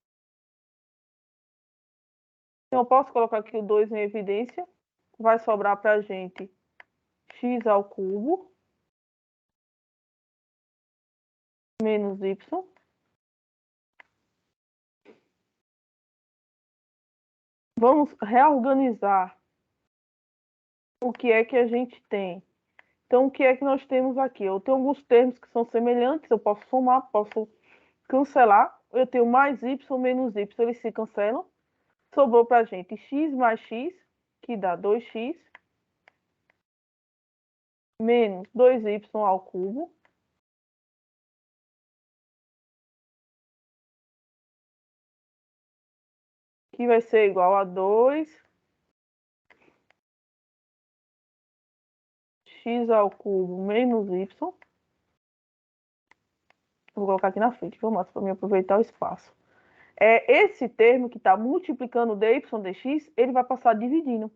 [SPEAKER 1] Então, eu posso colocar aqui o 2 em evidência. Vai sobrar para a gente x ao cubo menos y. Vamos reorganizar o que é que a gente tem. Então, o que é que nós temos aqui? Eu tenho alguns termos que são semelhantes, eu posso somar, posso cancelar. Eu tenho mais y menos y, eles se cancelam. Sobrou para a gente x mais x, que dá 2x, menos 2y ao cubo. Que vai ser igual a 2x ao cubo menos y. Vou colocar aqui na frente, vamos para me aproveitar o espaço. Esse termo que está multiplicando dy dx, ele vai passar dividindo.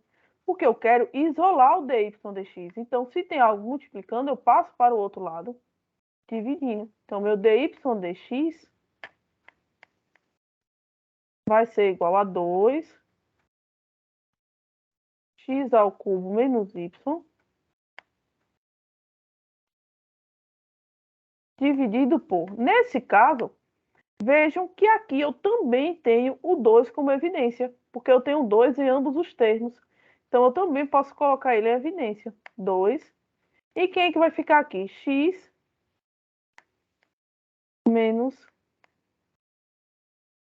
[SPEAKER 1] Porque eu quero isolar o dy dx. Então, se tem algo multiplicando, eu passo para o outro lado dividindo. Então, meu dy dx vai ser igual a 2x ao cubo menos y dividido por... Nesse caso, vejam que aqui eu também tenho o 2 como evidência, porque eu tenho 2 em ambos os termos. Então, eu também posso colocar ele em evidência. 2. E quem é que vai ficar aqui? X menos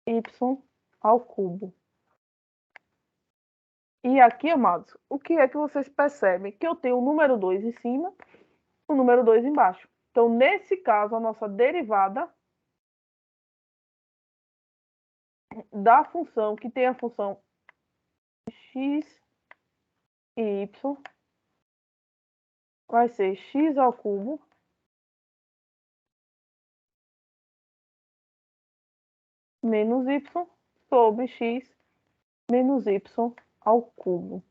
[SPEAKER 1] y ao cubo. E aqui, amados, o que é que vocês percebem? Que eu tenho o número 2 em cima, o número 2 embaixo. Então, nesse caso, a nossa derivada da função, que tem a função x e y, vai ser x ao cubo menos y sobre x menos y ao cubo.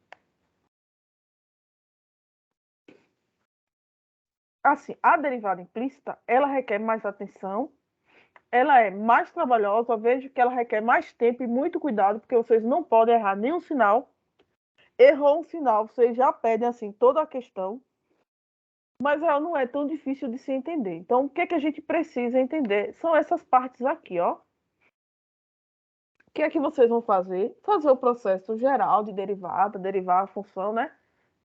[SPEAKER 1] Assim, a derivada implícita, ela requer mais atenção, ela é mais trabalhosa, vejo que ela requer mais tempo e muito cuidado, porque vocês não podem errar nenhum sinal. Errou um sinal, vocês já perdem assim toda a questão, mas ela não é tão difícil de se entender. Então, o que é que a gente precisa entender? São essas partes aqui, ó. O que é que vocês vão fazer? Fazer o processo geral de derivada, derivar a função, né?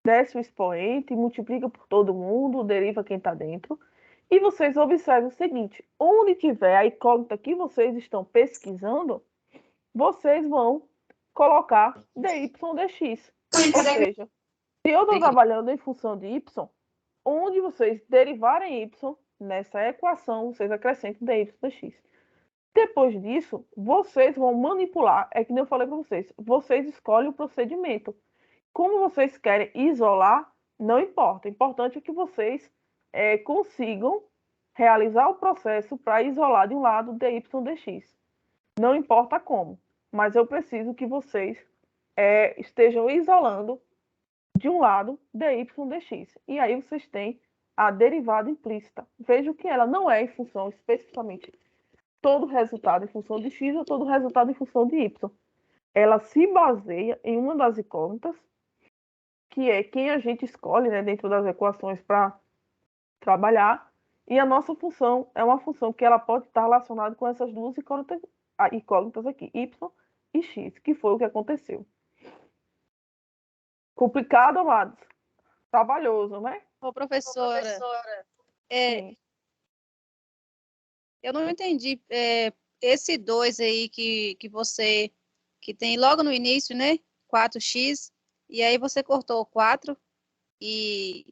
[SPEAKER 1] Desce o expoente, multiplica por todo mundo, deriva quem está dentro. E vocês observem o seguinte, onde tiver a incógnita que vocês estão pesquisando, vocês vão colocar dy dx. Ou seja, se eu estou trabalhando em função de y, onde vocês derivarem y nessa equação, vocês acrescentam dy dx. Depois disso, vocês vão manipular, é que nem eu falei para vocês, vocês escolhem o procedimento. Como vocês querem isolar, não importa. O importante é que vocês consigam realizar o processo para isolar de um lado dy dx. Não importa como, mas eu preciso que vocês estejam isolando de um lado dy dx. E aí vocês têm a derivada implícita. Vejam que ela não é em função especificamente todo resultado em função de x ou todo resultado em função de y. Ela se baseia em uma das incógnitas, que é quem a gente escolhe, né, dentro das equações para trabalhar, e a nossa função é uma função que ela pode estar relacionada com essas duas incógnitas aqui, y e x, que foi o que aconteceu. Complicado, amados? Trabalhoso, né?
[SPEAKER 9] Ô, professora,
[SPEAKER 1] Sim.
[SPEAKER 9] eu não entendi. Esse 2 aí que tem logo no início, né? 4x, e aí você cortou o 4 e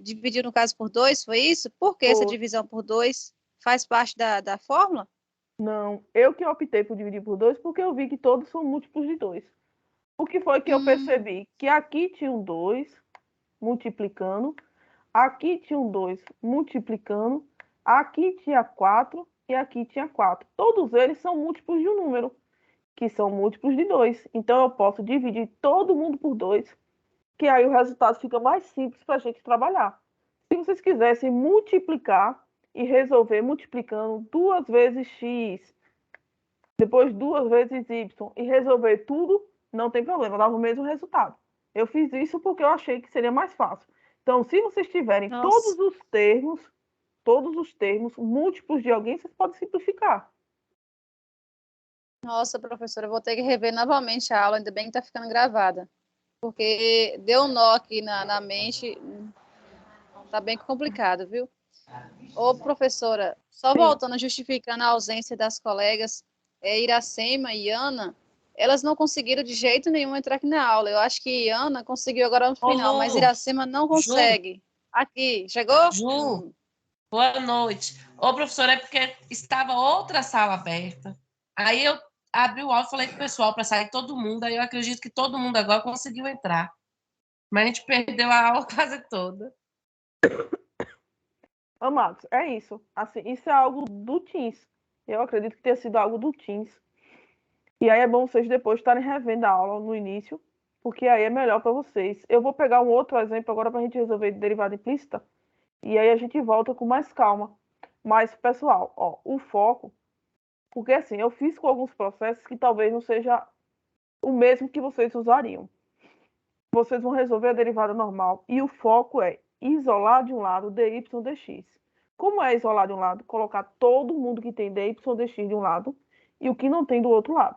[SPEAKER 9] dividiu, no caso, por 2, foi isso? Por que essa divisão por 2? Faz parte da fórmula?
[SPEAKER 1] Não, eu que optei por dividir por 2 porque eu vi que todos são múltiplos de 2. O que foi que eu percebi? Que aqui tinha um 2 multiplicando, aqui tinha um 2 multiplicando, aqui tinha 4 e aqui tinha 4. Todos eles são múltiplos de um número, que são múltiplos de 2. Então, eu posso dividir todo mundo por 2, que aí o resultado fica mais simples para a gente trabalhar. Se vocês quisessem multiplicar e resolver multiplicando 2 vezes x, depois 2 vezes y, e resolver tudo, não tem problema, dava o mesmo resultado. Eu fiz isso porque eu achei que seria mais fácil. Então, se vocês tiverem todos os termos múltiplos de alguém, vocês podem simplificar.
[SPEAKER 9] Nossa, professora, eu vou ter que rever novamente a aula, ainda bem que está ficando gravada. Porque deu um nó aqui na mente, tá bem complicado, viu? Ô, professora, só voltando, justificando a ausência das colegas, Iracema e Ana, elas não conseguiram de jeito nenhum entrar aqui na aula. Eu acho que Ana conseguiu agora no final, mas Iracema não consegue. Aqui, chegou?
[SPEAKER 10] Ju, boa noite. Ô, professora, é porque estava outra sala aberta. Aí eu abri o áudio e falei com o pessoal para sair todo mundo. Aí eu acredito que todo mundo agora conseguiu entrar. Mas a gente perdeu a aula quase toda.
[SPEAKER 1] Amados, é isso. Assim, isso é algo do Teams. Eu acredito que tenha sido algo do Teams. E aí é bom vocês depois estarem revendo a aula no início, porque aí é melhor para vocês. Eu vou pegar um outro exemplo agora para a gente resolver derivada implícita, e aí a gente volta com mais calma. Mas, pessoal, ó, o foco, porque assim, eu fiz com alguns processos que talvez não seja o mesmo que vocês usariam. Vocês vão resolver a derivada normal, e o foco é isolar de um lado dy dx. Como é isolar de um lado? Colocar todo mundo que tem dy dx de um lado e o que não tem do outro lado.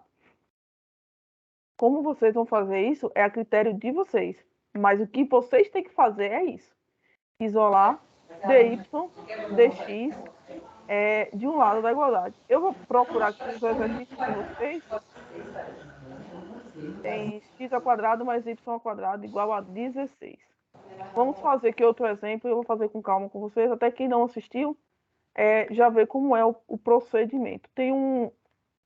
[SPEAKER 1] Como vocês vão fazer isso é a critério de vocês. Mas o que vocês têm que fazer é isso. Isolar dy dx de um lado da igualdade. Eu vou procurar aqui os exercícios de vocês. Tem x² mais y² igual a 16. Vamos fazer aqui outro exemplo. Eu vou fazer com calma com vocês. Até quem não assistiu já vê como é o procedimento. Tem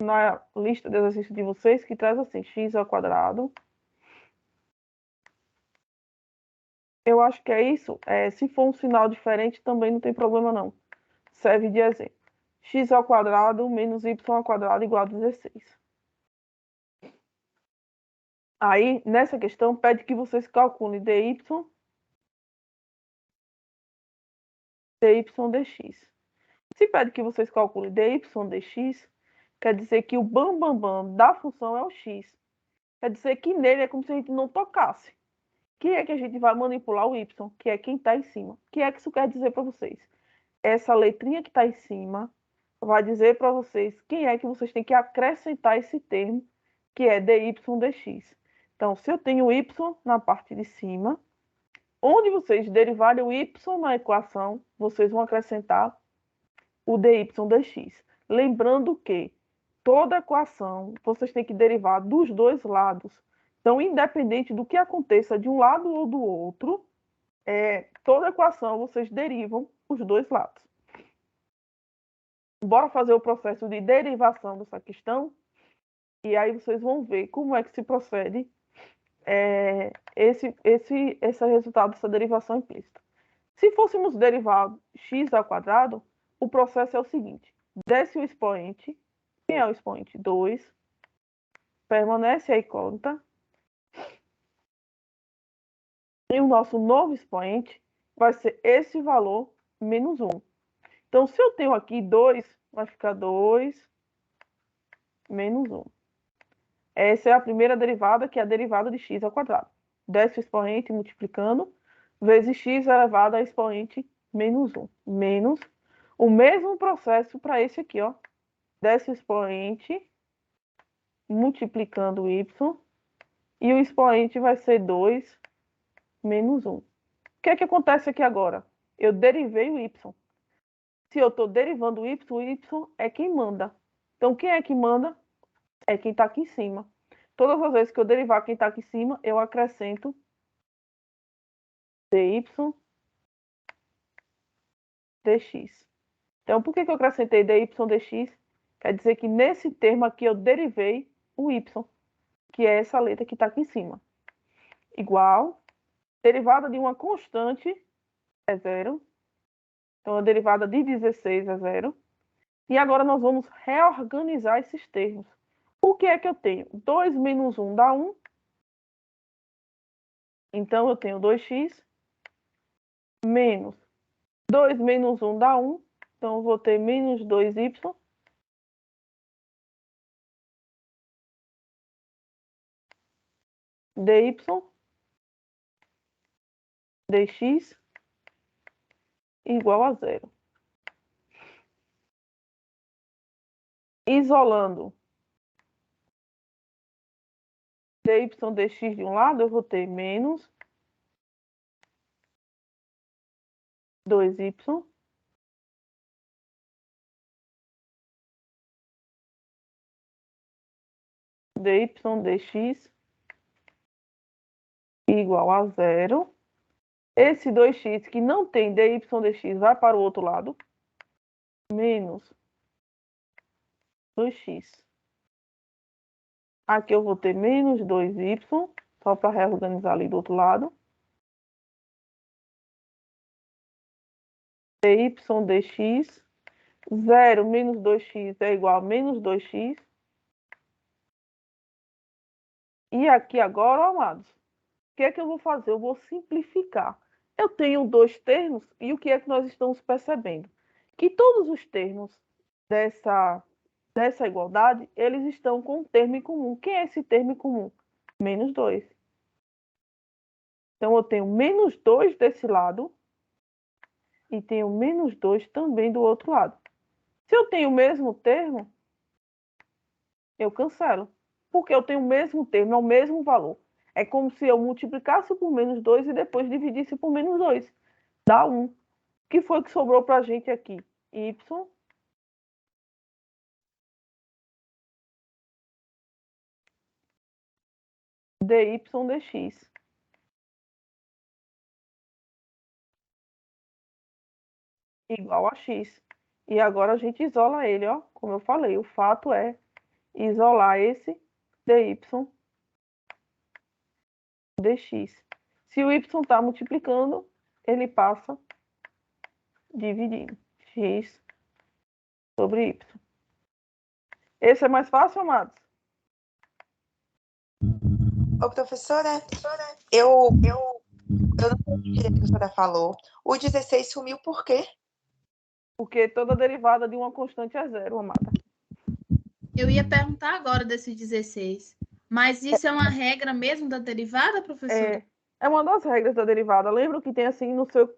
[SPEAKER 1] na lista de exercícios de vocês que traz assim, x². Eu acho que é isso. Se for um sinal diferente, também não tem problema não. Serve de exemplo. x² menos y² igual a 16. Aí, nessa questão, pede que vocês calculem dy dx. Se pede que vocês calculem dy dx, quer dizer que o bam da função é o x. Quer dizer que nele é como se a gente não tocasse. Quem é que a gente vai manipular o y? Que é quem está em cima. O que é que isso quer dizer para vocês? Essa letrinha que está em cima vai dizer para vocês quem é que vocês têm que acrescentar esse termo, que é dy dx. Então, se eu tenho y na parte de cima, onde vocês derivarem o y na equação, vocês vão acrescentar o dy dx. Lembrando que toda equação vocês têm que derivar dos dois lados. Então, independente do que aconteça de um lado ou do outro, toda equação vocês derivam os dois lados. Bora fazer o processo de derivação dessa questão? E aí vocês vão ver como é que se procede esse resultado dessa derivação implícita. Se fôssemos derivar x ao quadrado, o processo é o seguinte: desce o expoente. Quem é o expoente? 2. Permanece a incógnita. E o nosso novo expoente vai ser esse valor menos 1. Então, se eu tenho aqui 2, vai ficar 2 menos 1. Essa é a primeira derivada, que é a derivada de x ao quadrado. Desce o expoente multiplicando, vezes x elevado a expoente menos 1. Menos o mesmo processo para esse aqui, ó. Desce o expoente multiplicando y, e o expoente vai ser 2 menos 1. O que é que acontece aqui agora? Eu derivei o y. Se eu estou derivando o y é quem manda. Então, quem é que manda? É quem está aqui em cima. Todas as vezes que eu derivar quem está aqui em cima, eu acrescento dy dx. Então, por que eu acrescentei dy dx? Quer dizer que nesse termo aqui eu derivei o y, que é essa letra que está aqui em cima. Igual, derivada de uma constante é 0. Então, a derivada de 16 é 0. E agora nós vamos reorganizar esses termos. O que é que eu tenho? 2 menos 1 dá 1. Então, eu tenho 2x menos 2 menos 1 dá 1. Então, eu vou ter menos 2y. dy dx igual a 0. Isolando dy dx de um lado, eu vou ter menos 2y dy dx igual a 0. Esse 2x que não tem dy dx vai para o outro lado. Menos 2x. Aqui eu vou ter menos 2y, só para reorganizar ali do outro lado. dy dx, 0 menos 2x é igual a menos 2x. E aqui agora, ó, amados, o que é que eu vou fazer? Eu vou simplificar. Eu tenho dois termos e o que é que nós estamos percebendo? Que todos os termos dessa igualdade, eles estão com um termo em comum. Quem é esse termo em comum? Menos 2. Então, eu tenho menos 2 desse lado e tenho menos 2 também do outro lado. Se eu tenho o mesmo termo, eu cancelo. Porque eu tenho o mesmo termo, é o mesmo valor. É como se eu multiplicasse por menos 2 e depois dividisse por menos 2. Dá 1. O que foi que sobrou para a gente aqui? Y dy dx. Igual a x. E agora a gente isola ele, ó. Como eu falei, o fato é isolar esse dy dx. Se o y está multiplicando, ele passa dividindo x sobre y. Esse é mais fácil, amados?
[SPEAKER 2] Ô, professora, eu não entendi o que a professora falou. O 16 sumiu por quê?
[SPEAKER 1] Porque toda derivada de uma constante é zero, amada.
[SPEAKER 4] Eu ia perguntar agora desse 16. Mas isso é uma regra mesmo da derivada, professora?
[SPEAKER 1] É uma das regras da derivada. Lembra que tem assim no seu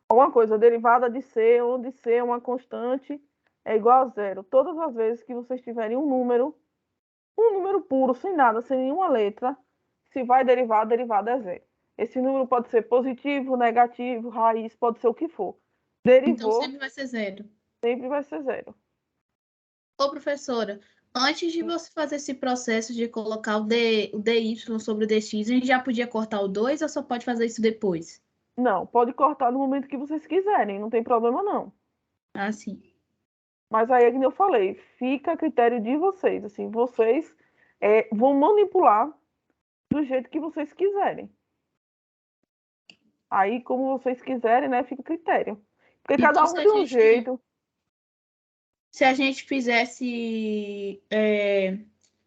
[SPEAKER 1] alguma coisa, derivada de C, onde C é uma constante, é igual a zero. Todas as vezes que vocês tiverem um número puro, sem nada, sem nenhuma letra, se vai derivar, a derivada é zero. Esse número pode ser positivo, negativo, raiz, pode ser o que for.
[SPEAKER 4] Então
[SPEAKER 1] Derivou,
[SPEAKER 4] sempre vai ser zero.
[SPEAKER 1] sempre vai ser zero.
[SPEAKER 4] Ô, professora, antes de você fazer esse processo de colocar o dy sobre o dx, a gente já podia cortar o 2 ou só pode fazer isso depois?
[SPEAKER 1] Não, pode cortar no momento que vocês quiserem, não tem problema não.
[SPEAKER 4] Ah, sim.
[SPEAKER 1] Mas aí, como eu falei, fica a critério de vocês. Assim, vocês vão manipular do jeito que vocês quiserem. Aí, como vocês quiserem, né, fica a critério. Porque
[SPEAKER 4] Então,
[SPEAKER 1] cada um tem um jeito.
[SPEAKER 4] Se a gente fizesse,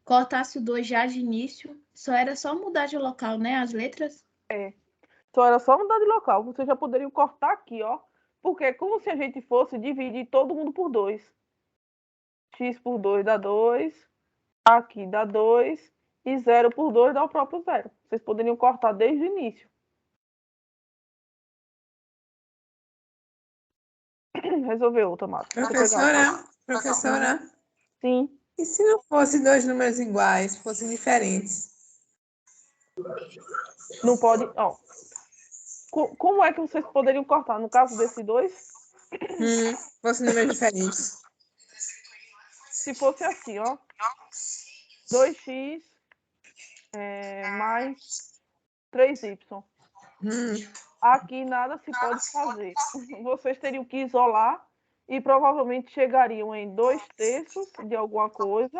[SPEAKER 4] cortasse o 2 já de início, era só mudar de local, né, as letras?
[SPEAKER 1] Só era só mudar de local. Vocês já poderiam cortar aqui, ó. Porque é como se a gente fosse dividir todo mundo por 2. X por 2 dá 2. Aqui dá 2. E 0 por 2 dá o próprio 0. Vocês poderiam cortar desde o início. Resolveu, Tamara.
[SPEAKER 11] Professora,
[SPEAKER 1] Sim.
[SPEAKER 11] e se não fosse dois números iguais, fossem diferentes?
[SPEAKER 1] Não pode. Ó. Como é que vocês poderiam cortar? No caso desses dois?
[SPEAKER 11] Fossem números diferentes.
[SPEAKER 1] Se fosse assim, ó. 2x mais 3y. Aqui nada se pode fazer. Vocês teriam que isolar e provavelmente chegariam em 2/3 de alguma coisa,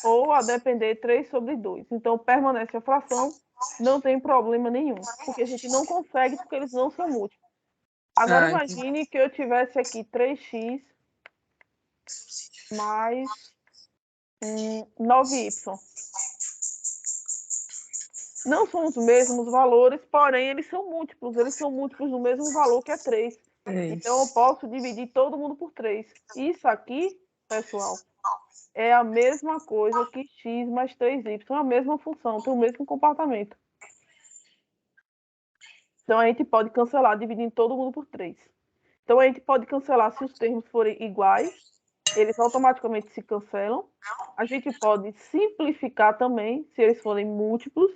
[SPEAKER 1] ou a depender 3 sobre 2. Então, permanece a fração, não tem problema nenhum, porque a gente não consegue, porque eles não são múltiplos. Agora, imagine que eu tivesse aqui 3x mais 9y. Não são os mesmos valores, porém, eles são múltiplos. Eles são múltiplos do mesmo valor, que é 3. Então, eu posso dividir todo mundo por 3. Isso aqui, pessoal, é a mesma coisa que x mais 3y. É a mesma função, tem o mesmo comportamento. Então, a gente pode cancelar dividindo todo mundo por 3. Então, a gente pode cancelar se os termos forem iguais. Eles automaticamente se cancelam. A gente pode simplificar também, se eles forem múltiplos.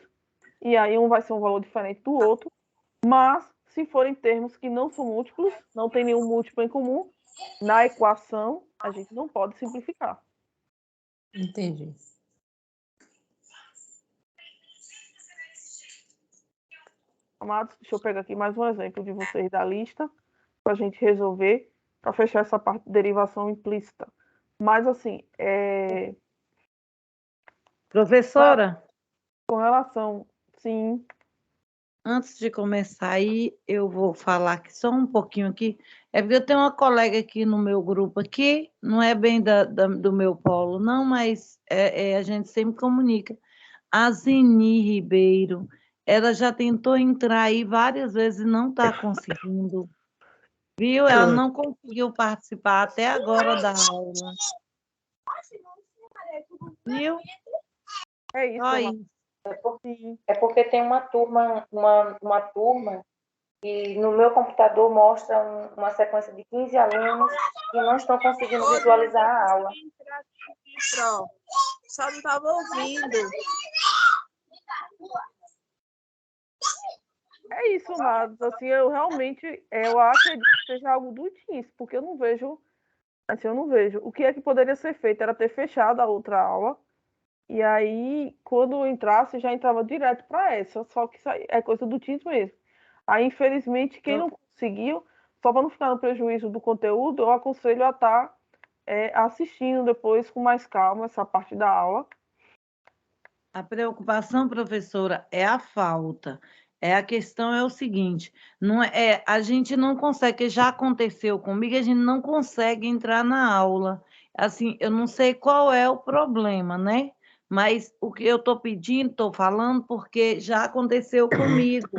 [SPEAKER 1] E aí um vai ser um valor diferente do outro. Mas, se forem termos que não são múltiplos, não tem nenhum múltiplo em comum, na equação, a gente não pode simplificar.
[SPEAKER 11] Entendi.
[SPEAKER 1] Amados, deixa eu pegar aqui mais um exemplo de vocês da lista, para a gente resolver, para fechar essa parte de derivação implícita. Mas, assim,
[SPEAKER 12] Professora?
[SPEAKER 1] Com relação, sim.
[SPEAKER 12] Antes de começar aí, eu vou falar aqui só um pouquinho aqui. É porque eu tenho uma colega aqui no meu grupo aqui, não é bem do meu polo, não, mas a gente sempre comunica. A Zeni Ribeiro, ela já tentou entrar aí várias vezes e não está conseguindo. Viu? Ela não conseguiu participar até agora da aula. Viu?
[SPEAKER 1] É isso.
[SPEAKER 12] Aí.
[SPEAKER 13] É porque tem uma turma e no meu computador mostra uma sequência de 15 alunos que não estão conseguindo visualizar a aula.
[SPEAKER 14] Só não estava ouvindo.
[SPEAKER 1] É isso, amados. Assim, eu realmente acredito que seja algo do Teams, porque eu não vejo. Assim, eu não vejo. O que é que poderia ser feito? Era ter fechado a outra aula. E aí, quando entrasse, já entrava direto para essa. Só que isso aí é coisa do Teams mesmo. Aí, infelizmente, quem não conseguiu, só para não ficar no prejuízo do conteúdo, eu aconselho a estar assistindo depois com mais calma essa parte da aula.
[SPEAKER 12] A preocupação, professora, é a falta. A questão é o seguinte, a gente não consegue, já aconteceu comigo, a gente não consegue entrar na aula. Assim, eu não sei qual é o problema, né? Mas o que eu estou pedindo, estou falando, porque já aconteceu comigo.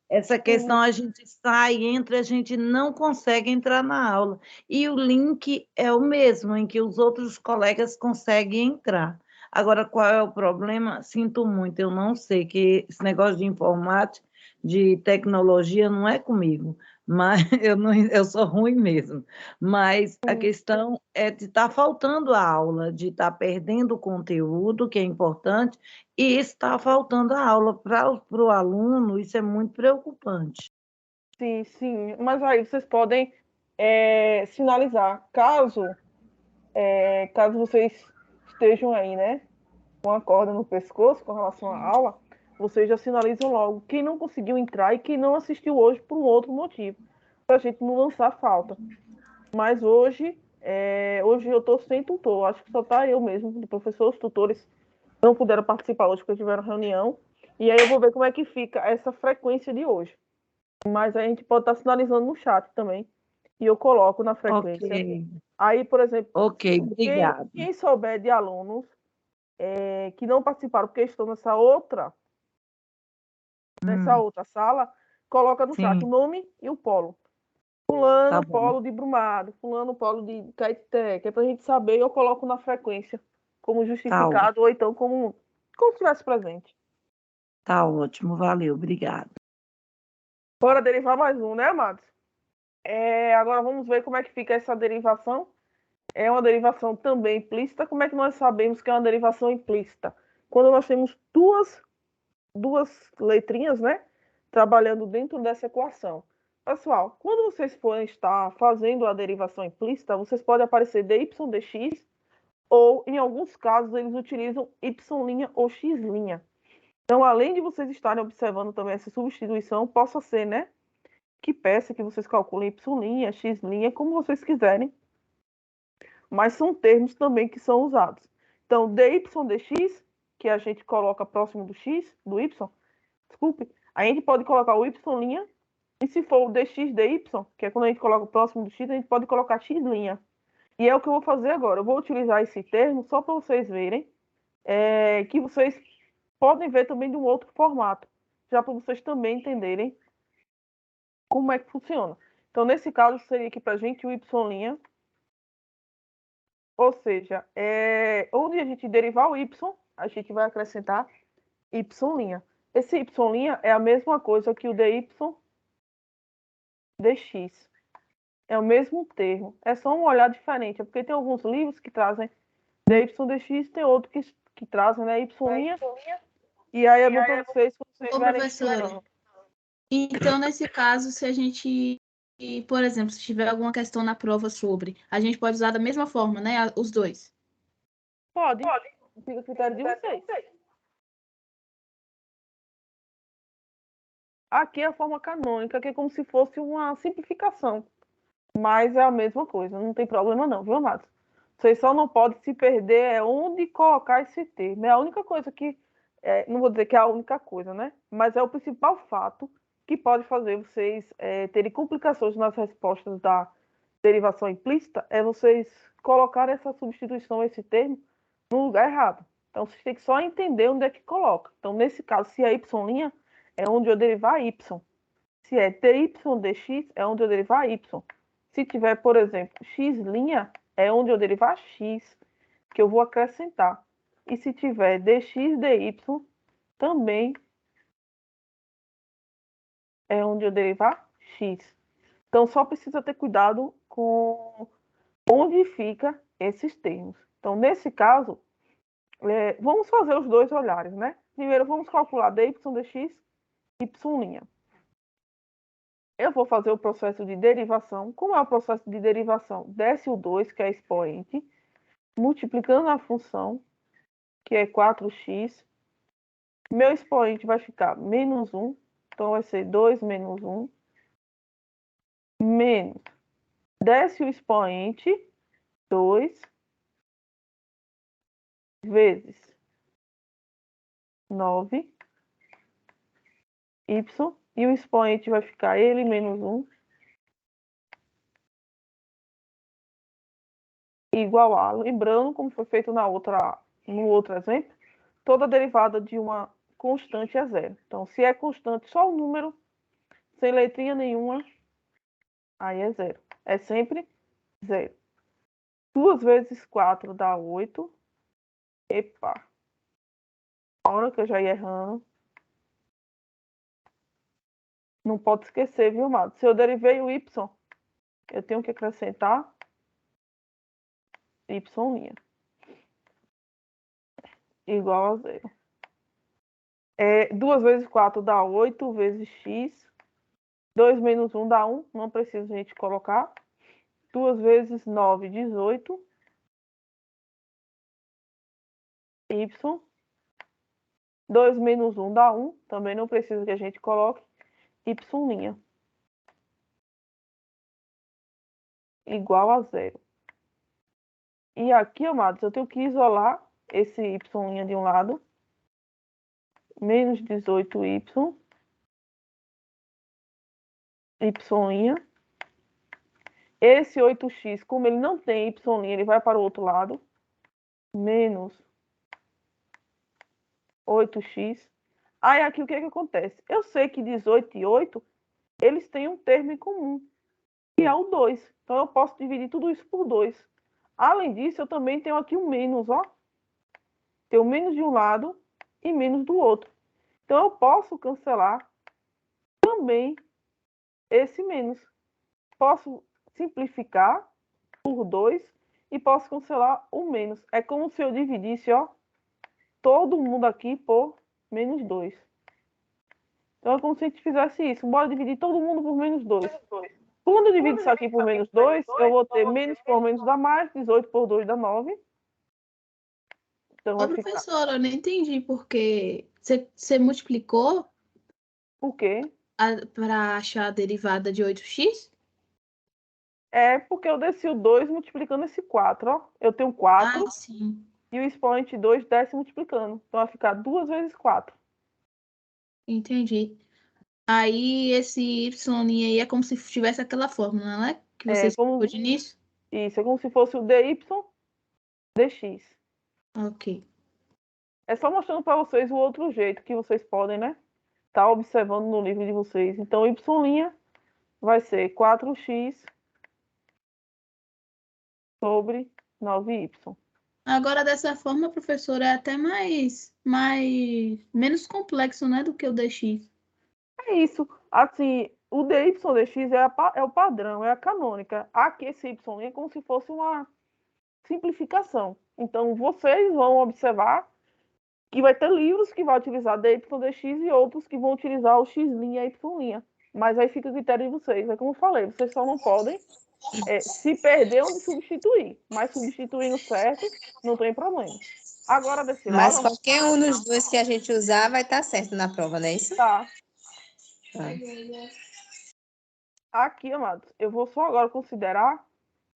[SPEAKER 12] Essa questão, a gente sai, entra, a gente não consegue entrar na aula. E o link é o mesmo, em que os outros colegas conseguem entrar. Agora, qual é o problema? Sinto muito, eu não sei, que esse negócio de informática, de tecnologia, não é comigo, mas eu sou ruim mesmo. Mas a questão é de estar faltando a aula, de estar perdendo o conteúdo, que é importante, e está faltando a aula para o aluno, isso é muito preocupante.
[SPEAKER 1] Sim, sim. Mas aí vocês podem sinalizar, caso vocês estejam aí, né, com a corda no pescoço com relação à aula, vocês já sinalizam logo quem não conseguiu entrar e quem não assistiu hoje por um outro motivo, para a gente não lançar falta. Mas hoje eu estou sem tutor, acho que só está eu mesmo, de professor, os tutores não puderam participar hoje porque tiveram reunião, e aí eu vou ver como é que fica essa frequência de hoje. Mas a gente pode estar sinalizando no chat também, e eu coloco na frequência.
[SPEAKER 12] Ok.
[SPEAKER 1] Aí, por exemplo,
[SPEAKER 12] Ok, obrigada.
[SPEAKER 1] quem souber de alunos que não participaram porque estão nessa outra sala, coloca no chat o
[SPEAKER 12] Sim.
[SPEAKER 1] nome e o polo.
[SPEAKER 12] Tá
[SPEAKER 1] Fulano,
[SPEAKER 12] bom.
[SPEAKER 1] polo de Brumado, fulano, polo de Caeté, que é para a gente saber, eu coloco na frequência como
[SPEAKER 12] Tá
[SPEAKER 1] justificado, ou então como se estivesse presente.
[SPEAKER 12] Tá ótimo, valeu, obrigada.
[SPEAKER 1] Bora derivar mais um, né, amados? Agora vamos ver como é que fica essa derivação. É uma derivação também implícita. Como é que nós sabemos que é uma derivação implícita? Quando nós temos duas letrinhas, né, trabalhando dentro dessa equação. Pessoal, quando vocês forem estar fazendo a derivação implícita, vocês podem aparecer dy dx, ou, em alguns casos, eles utilizam y' ou x'. Então, além de vocês estarem observando também essa substituição, possa ser, né, que peça que vocês calculem y', x', como vocês quiserem, mas são termos também que são usados. Então, dy dx, que a gente coloca próximo do x, do y, desculpe, a gente pode colocar o y', e se for o dx dy, que é quando a gente coloca próximo do x, a gente pode colocar x'. E é o que eu vou fazer agora. Eu vou utilizar esse termo só para vocês verem, que vocês podem ver também de um outro formato, já para vocês também entenderem como é que funciona. Então, nesse caso, seria aqui para a gente o y', ou seja, onde a gente derivar o y, a gente vai acrescentar y'. Esse y' é a mesma coisa que o dy dx. É o mesmo termo. É só um olhar diferente. É porque tem alguns livros que trazem dy dx, tem outros que trazem, né, y'. E aí é bom para vocês, quando vocês
[SPEAKER 4] Ô,
[SPEAKER 1] estiverem
[SPEAKER 4] professora,
[SPEAKER 1] estudando.
[SPEAKER 4] então, nesse caso, se a gente, por exemplo, se tiver alguma questão na prova sobre, a gente pode usar da mesma forma, né? Os dois.
[SPEAKER 1] Pode. Fica a critério de vocês. Aqui é a forma canônica, que é como se fosse uma simplificação. Mas é a mesma coisa, não tem problema não, viu, amados? Vocês só não podem se perder onde colocar esse termo. É a única coisa que, não vou dizer que é a única coisa, né? Mas é o principal fato que pode fazer vocês terem complicações nas respostas da derivação implícita, é vocês colocarem essa substituição, esse termo, no lugar errado. Então, vocês têm que só entender onde é que coloca. Então, nesse caso, se é y', é onde eu derivar y. Se é dy dx, é onde eu derivar y. Se tiver, por exemplo, x', é onde eu derivar x, que eu vou acrescentar. E se tiver dx dy, também é onde eu derivar x. Então, só precisa ter cuidado com onde fica esses termos. Então, nesse caso, vamos fazer os dois olhares, né? Primeiro, vamos calcular dy dx, y'. Eu vou fazer o processo de derivação. Como é o processo de derivação? Desce o 2, que é expoente, multiplicando a função, que é 4x. Meu expoente vai ficar menos 1, então vai ser 2 menos 1, menos. Desce o expoente, 2, vezes 9, y, e o expoente vai ficar ele menos 1, igual a, lembrando como foi feito no outro exemplo, toda derivada de uma constante é zero. Então, se é constante só o número, sem letrinha nenhuma, aí é zero. É sempre zero. 2 vezes 4 dá 8. Epa. A hora que eu já ia errando. Não pode esquecer, viu, amado? Se eu derivei o y, eu tenho que acrescentar y' igual a zero. 2 vezes 4 dá 8 vezes x. 2 menos 1 dá 1. Não precisa a gente colocar. 2 vezes 9, 18. Y. 2 menos 1 dá 1. Também não precisa que a gente coloque. Y' igual a zero. E aqui, amados, eu tenho que isolar esse y' de um lado. Menos 18y. Y'. Esse 8x, como ele não tem y', ele vai para o outro lado. Menos 8x. Aí aqui o que acontece? Eu sei que 18 e 8, eles têm um termo em comum, que é o 2. Então eu posso dividir tudo isso por 2. Além disso, eu também tenho aqui um menos, ó. Tenho menos de um lado e menos do outro. Então eu posso cancelar também esse menos. Posso simplificar por 2 e posso cancelar o menos. É como se eu dividisse, ó, todo mundo aqui por menos 2. Então é como se a gente fizesse isso. Bora dividir todo mundo por menos 2. Quando eu divido isso aqui por menos 2, eu vou ter menos por menos dá mais, 18 por 2 dá 9. Então
[SPEAKER 4] Ô,
[SPEAKER 1] vai ficar...
[SPEAKER 4] professora, eu não entendi porque você multiplicou
[SPEAKER 1] O quê?
[SPEAKER 4] para achar a derivada de 8x?
[SPEAKER 1] É porque eu desci o 2 multiplicando esse 4, ó. Eu tenho 4
[SPEAKER 4] Ah, sim.
[SPEAKER 1] e o expoente 2 desce multiplicando. Então vai ficar 2 vezes 4.
[SPEAKER 4] Entendi. Aí esse y aí é como se tivesse aquela fórmula, né? Que você explicou de início?
[SPEAKER 1] Isso, é como se fosse o dy dx.
[SPEAKER 4] Ok.
[SPEAKER 1] É só mostrando para vocês o outro jeito que vocês podem, né? Tá observando no livro de vocês. Então, y' vai ser 4x sobre 9y.
[SPEAKER 4] Agora, dessa forma, professor, é até menos complexo, né, do que o dx.
[SPEAKER 1] É isso. Assim, o dy dx é o padrão, é a canônica. Aqui, esse y é como se fosse uma simplificação. Então, vocês vão observar que vai ter livros que vão utilizar dy dx e outros que vão utilizar o x' e y'. Mas aí fica a critério de vocês. É como eu falei, vocês só não podem se perder onde substituir. Mas substituindo certo, não tem problema. Agora, desse
[SPEAKER 11] Mas
[SPEAKER 1] lado...
[SPEAKER 11] qualquer um dos dois que a gente usar vai estar certo na prova, não é isso?
[SPEAKER 1] Tá.
[SPEAKER 11] Tá.
[SPEAKER 1] Aqui, amados, eu vou só agora considerar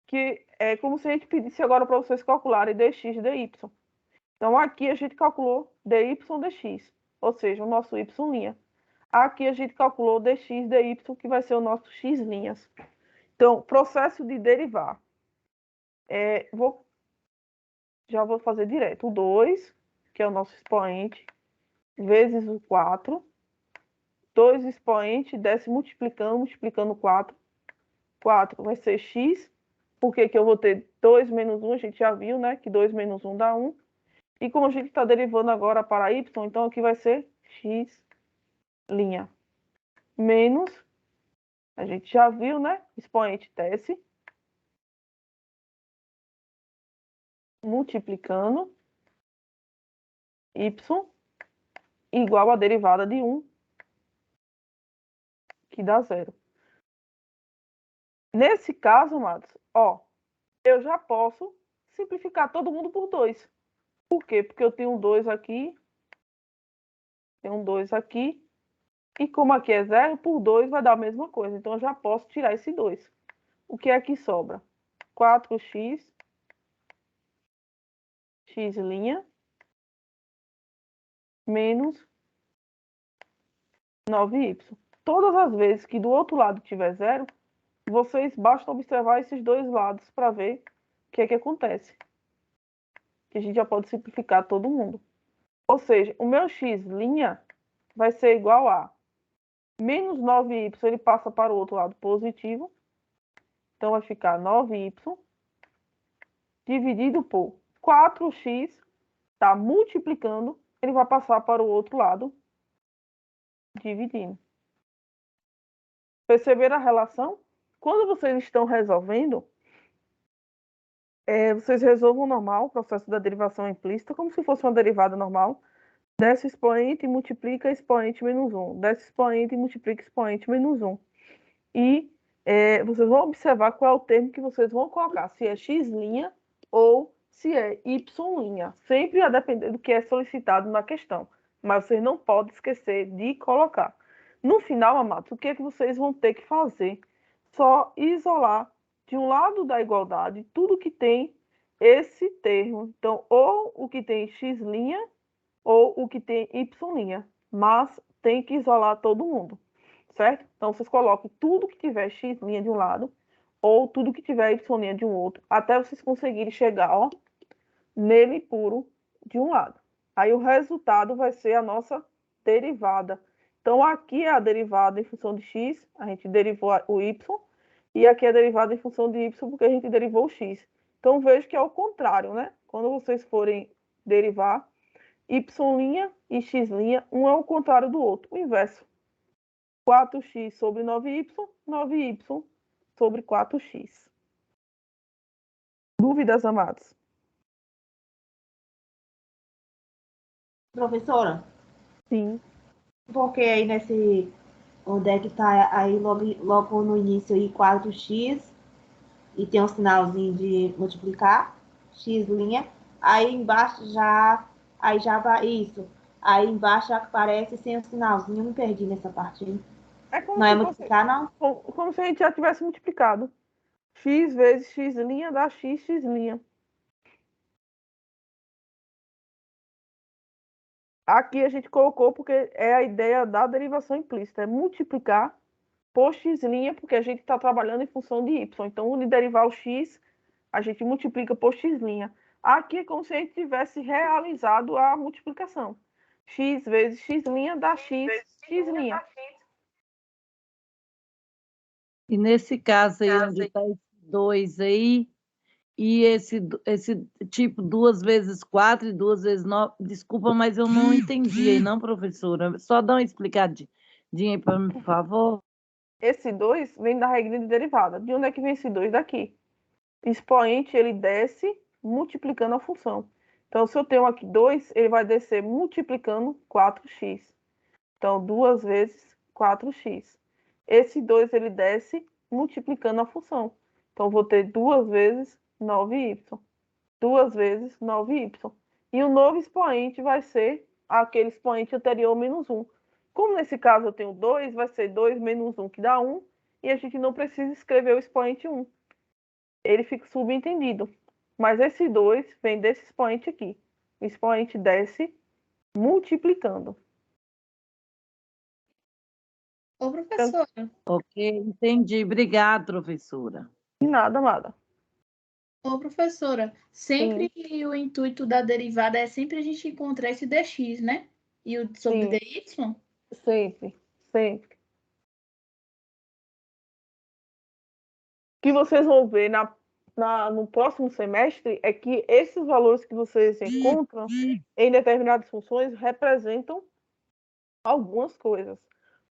[SPEAKER 1] que é como se a gente pedisse agora para vocês calcularem dx e dy. Então, aqui a gente calculou dy dx, ou seja, o nosso y'. Aqui a gente calculou dx dy, que vai ser o nosso x'. Então, processo de derivar. Já vou fazer direto. O 2, que é o nosso expoente, vezes o 4. 2 expoente, desce multiplicando, multiplicando 4. 4 vai ser x. Por que eu vou ter 2 menos 1? A gente já viu, né? Que 2 menos 1 dá 1. E como a gente está derivando agora para y, então aqui vai ser x'. Menos, a gente já viu, né? Expoente desce. Multiplicando y igual a derivada de 1, que dá 0. Nesse caso, amados, ó, eu já posso simplificar todo mundo por 2. Por quê? Porque eu tenho um 2 aqui, tenho um 2 aqui, e como aqui é 0, por 2 vai dar a mesma coisa. Então, eu já posso tirar esse 2. O que é que sobra? 4x, x' menos 9y. Todas as vezes que do outro lado tiver 0, vocês basta observar esses dois lados para ver o que é que acontece. Que a gente já pode simplificar todo mundo. Ou seja, o meu x' vai ser igual a menos 9y, ele passa para o outro lado positivo. Então, vai ficar 9y dividido por 4x, está multiplicando, ele vai passar para o outro lado, dividindo. Perceberam a relação? Quando vocês estão resolvendo, vocês resolvam normal o processo da derivação implícita, como se fosse uma derivada normal. Desce o expoente e multiplica expoente menos 1. Desce o expoente e multiplica expoente menos 1. E vocês vão observar qual é o termo que vocês vão colocar, se é x' ou se é y'. Sempre a depender do que é solicitado na questão. Mas vocês não podem esquecer de colocar. No final, amados, o que é que vocês vão ter que fazer? Só isolar de um lado da igualdade tudo que tem esse termo. Então, ou o que tem x' ou o que tem y'. Mas tem que isolar todo mundo. Certo? Então, vocês colocam tudo que tiver x' de um lado ou tudo que tiver y' de um outro, até vocês conseguirem chegar, ó, nele puro de um lado. Aí o resultado vai ser a nossa derivada. Então, aqui é a derivada em função de x, a gente derivou o y, e aqui é a derivada em função de y, porque a gente derivou o x. Então, vejo que é o contrário, né? Quando vocês forem derivar y' e x', um é o contrário do outro, o inverso. 4x sobre 9y, 9y sobre 4x. Dúvidas, amados?
[SPEAKER 7] Professora?
[SPEAKER 1] Sim.
[SPEAKER 7] Porque aí onde é que tá aí logo no início aí 4x e tem um sinalzinho de multiplicar, x', aí embaixo aí já vai isso. Aí embaixo já aparece sem o sinalzinho, eu me perdi nessa parte. Não é multiplicar, não?
[SPEAKER 1] Como se a gente já tivesse multiplicado. X vezes x' dá x, x'. Aqui a gente colocou porque é a ideia da derivação implícita, é multiplicar por x', porque a gente está trabalhando em função de y. Então, de derivar o x, a gente multiplica por x'. Aqui é como se a gente tivesse realizado a multiplicação. X vezes x' dá x, x'.
[SPEAKER 12] E nesse caso aí, onde está esse 2 aí, e esse tipo 2 vezes 4 e 2 vezes 9, desculpa, mas eu não entendi aí, não, professora. Só dá uma explicadinha aí para mim, por favor.
[SPEAKER 1] Esse 2 vem da regra de derivada. De onde é que vem esse 2? Daqui. Expoente, ele desce multiplicando a função. Então, se eu tenho aqui 2, ele vai descer multiplicando 4x. Então, 2 vezes 4x. Esse 2, ele desce multiplicando a função. Então, vou ter 2 vezes 9y. 2 vezes 9y. E o novo expoente vai ser aquele expoente anterior menos 1. Como nesse caso eu tenho 2, vai ser 2 menos 1, que dá 1. E a gente não precisa escrever o expoente 1. Ele fica subentendido. Mas esse 2 vem desse expoente aqui. O expoente desce multiplicando.
[SPEAKER 4] Ô, professora.
[SPEAKER 12] Ok, entendi. Obrigada, professora.
[SPEAKER 1] De nada, amada.
[SPEAKER 4] Ô, professora, sempre o intuito da derivada é sempre a gente encontrar esse dx, né? E o sobre dy?
[SPEAKER 1] Sempre, sempre. O que vocês vão ver no próximo semestre é que esses valores que vocês encontram em determinadas funções representam algumas coisas.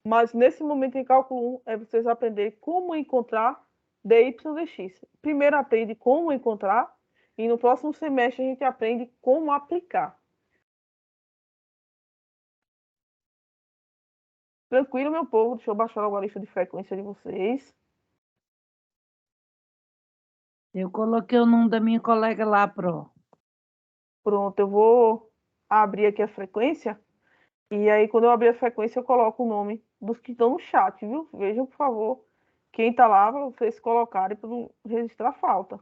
[SPEAKER 1] Mas nesse momento em cálculo 1 é vocês aprender como encontrar dy e dx. Primeiro aprende como encontrar e no próximo semestre a gente aprende como aplicar. Tranquilo, meu povo? Deixa eu baixar logo a lista de frequência de vocês.
[SPEAKER 12] Eu coloquei o nome da minha colega lá, Pro.
[SPEAKER 1] Pronto, eu vou abrir aqui a frequência. E aí, quando eu abrir a frequência, eu coloco o nome dos que estão no chat, viu? Vejam, por favor, quem está lá, para vocês colocarem para não registrar falta.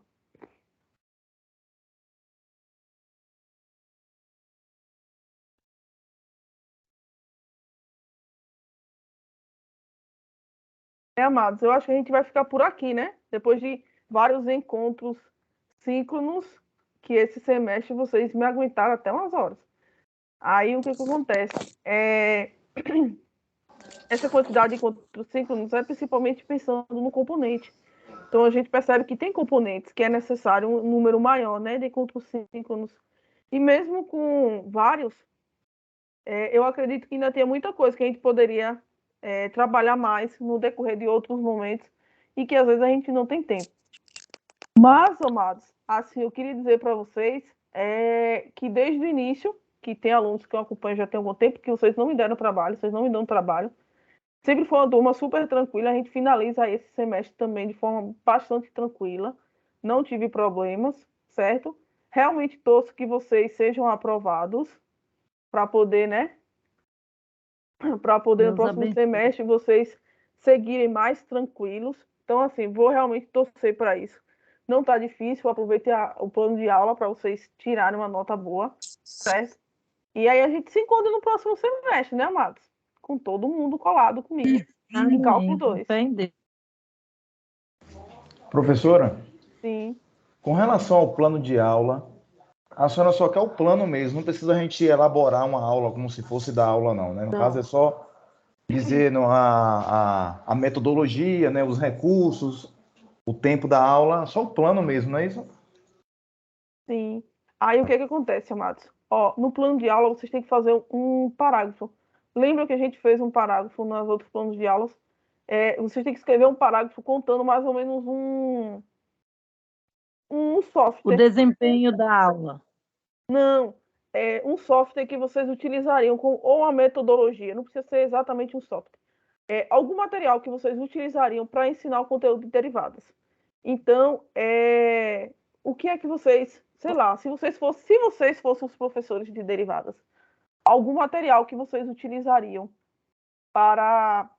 [SPEAKER 1] Amados, eu acho que a gente vai ficar por aqui, né? Depois de vários encontros síncronos, que esse semestre vocês me aguentaram até umas horas. Aí, o que acontece? Essa quantidade de encontros síncronos é principalmente pensando no componente. Então, a gente percebe que tem componentes que é necessário um número maior, né, de encontros síncronos. E mesmo com vários, eu acredito que ainda tem muita coisa que a gente poderia trabalhar mais no decorrer de outros momentos e que às vezes a gente não tem tempo. Mas, amados, assim, eu queria dizer para vocês que desde o início, que tem alunos que eu acompanho já tem algum tempo, que vocês não me deram trabalho, vocês não me dão trabalho. Sempre foi uma turma super tranquila, a gente finaliza esse semestre também de forma bastante tranquila, não tive problemas, certo? Realmente torço que vocês sejam aprovados para poder, né? Para poder no próximo semestre vocês seguirem mais tranquilos. Então, assim, vou realmente torcer para isso. Não está difícil, aproveite o plano de aula para vocês tirarem uma nota boa, certo? E aí a gente se encontra no próximo semestre, né, amados? Com todo mundo colado comigo. Em cálculo 2.
[SPEAKER 14] Professora,
[SPEAKER 1] Sim.
[SPEAKER 14] com relação ao plano de aula, a senhora só quer o plano mesmo, não precisa a gente elaborar uma aula como se fosse da aula, não, né? No caso, é só dizer a metodologia, né, os recursos, o tempo da aula, só o plano mesmo, não é isso?
[SPEAKER 1] Sim. Aí o que acontece, amados? No plano de aula, vocês têm que fazer um parágrafo. Lembra que a gente fez um parágrafo nos outros planos de aulas? Vocês têm que escrever um parágrafo contando mais ou menos um software.
[SPEAKER 12] O desempenho da aula.
[SPEAKER 1] Não, um software que vocês utilizariam ou a metodologia, não precisa ser exatamente um software. Algum material que vocês utilizariam para ensinar o conteúdo de derivadas. Então, o que é que vocês, sei lá, se vocês fossem os professores de derivadas, algum material que vocês utilizariam para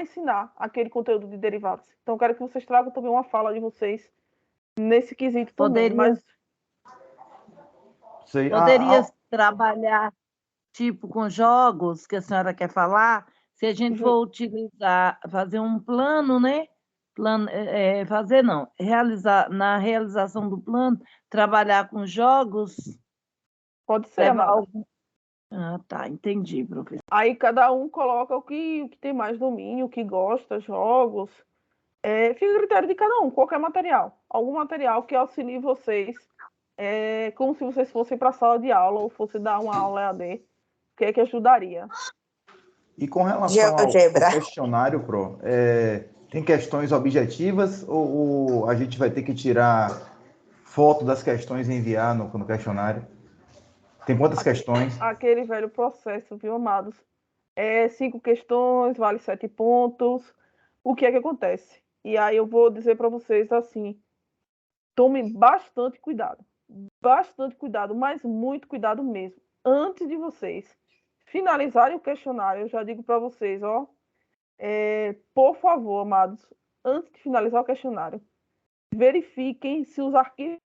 [SPEAKER 1] ensinar aquele conteúdo de derivadas. Então, quero que vocês tragam também uma fala de vocês nesse quesito também.
[SPEAKER 12] Poderia trabalhar tipo com jogos que a senhora quer falar? Se a gente for utilizar, fazer um plano, né? Realizar, na realização do plano, trabalhar com jogos.
[SPEAKER 1] Pode ser, Amada.
[SPEAKER 12] Ah, tá, entendi, professor.
[SPEAKER 1] Aí cada um coloca o que tem mais domínio, o que gosta, jogos. Fica a critério de cada um, qualquer material. Algum material que auxilie vocês, como se vocês fossem para a sala de aula ou fossem dar uma aula EAD, o que é que ajudaria?
[SPEAKER 14] E com relação ao questionário, Pro, tem questões objetivas ou a gente vai ter que tirar foto das questões e enviar no questionário? Tem quantas questões?
[SPEAKER 1] Aquele velho processo, viu, amados? 5 questões, vale 7 pontos. O que é que acontece? E aí eu vou dizer para vocês assim, tome bastante cuidado, mas muito cuidado mesmo. Antes de vocês finalizarem o questionário, eu já digo para vocês, por favor, amados, antes de finalizar o questionário, verifiquem se os arquivos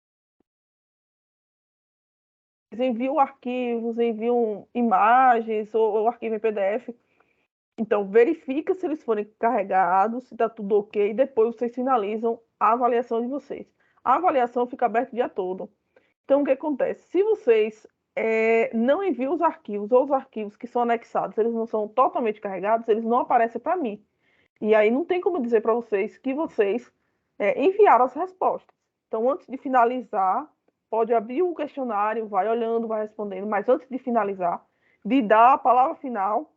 [SPEAKER 1] enviam arquivos, enviam imagens ou arquivo em PDF. Então, verifica se eles forem carregados, se está tudo ok, e depois vocês finalizam a avaliação de vocês. A avaliação fica aberta o dia todo. Então, o que acontece? Se vocês não enviam os arquivos, ou os arquivos que são anexados, eles não são totalmente carregados, eles não aparecem para mim. E aí não tem como dizer para vocês que vocês enviaram as respostas. Então, antes de finalizar, pode abrir o questionário, vai olhando, vai respondendo, mas antes de finalizar, de dar a palavra final,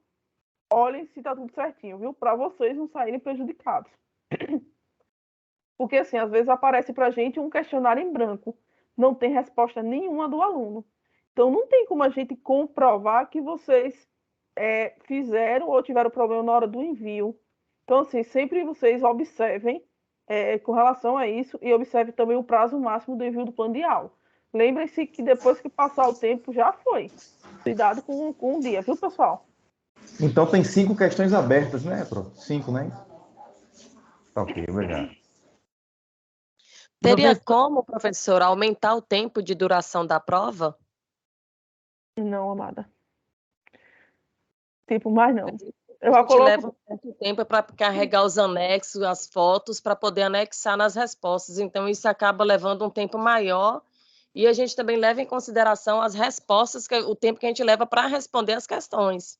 [SPEAKER 1] olhem se está tudo certinho, viu? Para vocês não saírem prejudicados. Porque, assim, às vezes aparece para a gente um questionário em branco, não tem resposta nenhuma do aluno. Então, não tem como a gente comprovar que vocês fizeram ou tiveram problema na hora do envio. Então, assim, sempre vocês observem com relação a isso e observe também o prazo máximo do envio do plano de aula. Lembrem-se que depois que passar o tempo, já foi. Cuidado com o dia, viu, pessoal?
[SPEAKER 14] Então, tem 5 questões abertas, né, Pro? 5, né? Tá ok, obrigado.
[SPEAKER 6] Teria como, professor, aumentar o tempo de duração da prova?
[SPEAKER 1] Não, amada. Mais não.
[SPEAKER 6] A gente leva um certo tempo para carregar os anexos, as fotos, para poder anexar nas respostas. Então, isso acaba levando um tempo maior e a gente também leva em consideração as respostas, o tempo que a gente leva para responder as questões.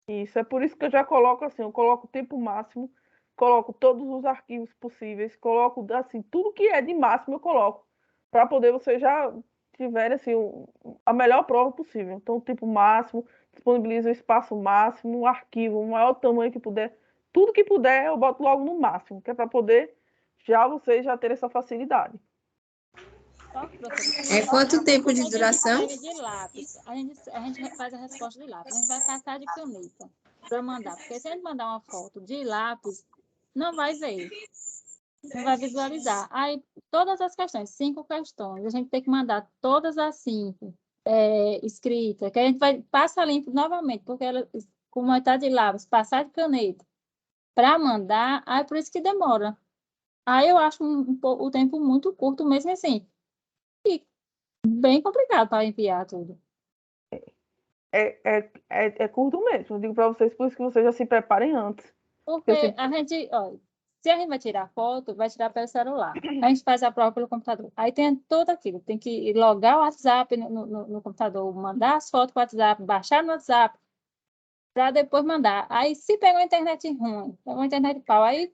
[SPEAKER 1] Isso, é por isso que eu já coloco assim, eu coloco o tempo máximo, coloco todos os arquivos possíveis, coloco assim, tudo que é de máximo eu coloco, para poder vocês já tiverem assim, a melhor prova possível. Então, o tempo máximo, disponibiliza o espaço máximo, o arquivo, o maior tamanho que puder, tudo que puder eu boto logo no máximo, que é para poder já vocês já terem essa facilidade.
[SPEAKER 8] É quanto tempo de duração? De lápis. A gente faz a resposta de lápis. A gente vai passar de caneta para mandar. Porque se a gente mandar uma foto de lápis, não vai ver. Não vai visualizar. Aí, todas as questões, 5 questões, a gente tem que mandar todas as 5 escritas, que a gente vai passar limpo novamente, porque ela, como está de lápis, passar de caneta para mandar, aí por isso que demora. Aí eu acho o tempo muito curto mesmo assim. E bem complicado para enviar tudo.
[SPEAKER 1] É curto mesmo. Eu digo para vocês, por isso que vocês já se preparem antes.
[SPEAKER 8] Porque a gente, olha, se a gente vai tirar foto, vai tirar pelo celular. A gente faz a prova pelo computador. Aí tem tudo aquilo. Tem que logar o WhatsApp no computador, mandar as fotos para o WhatsApp, baixar no WhatsApp, para depois mandar. Aí se pega uma internet ruim, pega uma internet pau, aí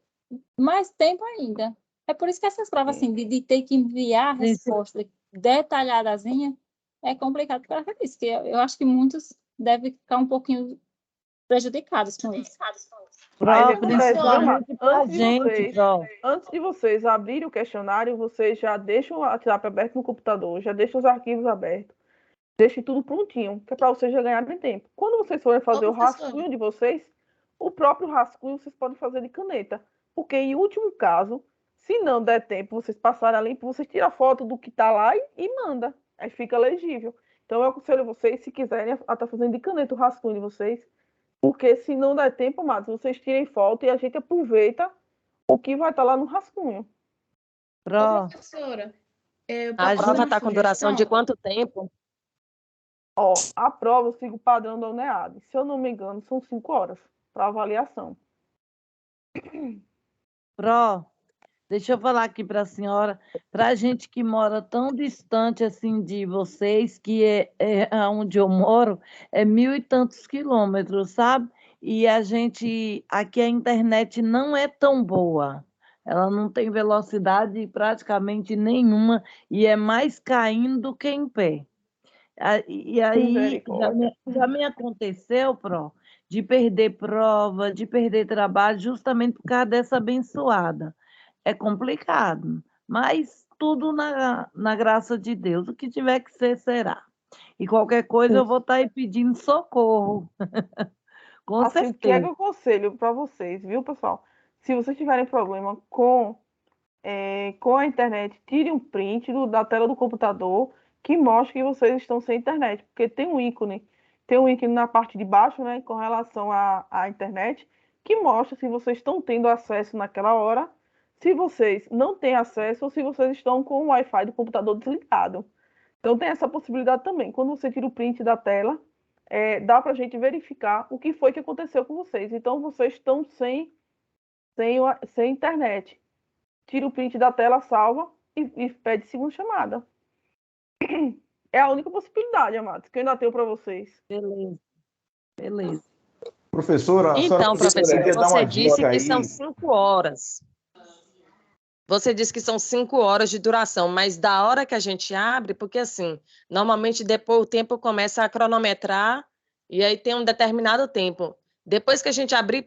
[SPEAKER 8] mais tempo ainda. É por isso que essas provas, assim, de ter que enviar a resposta detalhadazinha, é complicado para isso, que eu acho que muitos devem ficar um pouquinho prejudicados com isso.
[SPEAKER 1] Antes de vocês abrirem o questionário, vocês já deixam o WhatsApp aberto no computador, já deixam os arquivos abertos, deixem tudo prontinho, que é para vocês já ganharem tempo. Quando vocês forem fazer o rascunho de vocês, o próprio rascunho vocês podem fazer de caneta, porque em último caso, se não der tempo, vocês passarem a limpo, vocês tiram a foto do que está lá e manda. Aí fica legível. Então, eu aconselho vocês, se quiserem, a estar fazendo de caneta o rascunho de vocês, porque se não der tempo, amados, vocês tirem foto e a gente aproveita o que vai estar lá no rascunho.
[SPEAKER 4] Professora,
[SPEAKER 6] a prova está com duração de quanto tempo?
[SPEAKER 1] Ó, a prova eu sigo o padrão da UNEAD. Se eu não me engano, são 5 horas para avaliação.
[SPEAKER 12] Deixa eu falar aqui para a senhora, para a gente que mora tão distante assim de vocês, que é onde eu moro, é 1.000 e tantos quilômetros, sabe? E a gente, aqui a internet não é tão boa, ela não tem velocidade praticamente nenhuma e é mais caindo do que em pé. E aí já me aconteceu, de perder prova, de perder trabalho, justamente por causa dessa abençoada. É complicado, mas tudo na graça de Deus. O que tiver que ser, será. E qualquer coisa eu vou estar aí pedindo socorro. Com certeza.
[SPEAKER 1] O que é que eu aconselho para vocês, viu, pessoal? Se vocês tiverem problema com a internet, tire um print da tela do computador que mostre que vocês estão sem internet, porque tem um ícone na parte de baixo, né, com relação à internet, que mostra se vocês estão tendo acesso naquela hora, se vocês não têm acesso ou se vocês estão com o Wi-Fi do computador desligado. Então tem essa possibilidade também. Quando você tira o print da tela, dá para a gente verificar o que foi que aconteceu com vocês. Então vocês estão sem internet. Tira o print da tela, salva e pede segunda chamada. É a única possibilidade, amados, que eu ainda tenho para vocês.
[SPEAKER 12] Beleza.
[SPEAKER 14] Professora,
[SPEAKER 6] então, professora, você disse que
[SPEAKER 14] aí.
[SPEAKER 6] são 5 horas. Você disse que são 5 horas de duração, mas da hora que a gente abre, porque assim, normalmente depois o tempo começa a cronometrar e aí tem um determinado tempo. Depois que a gente abrir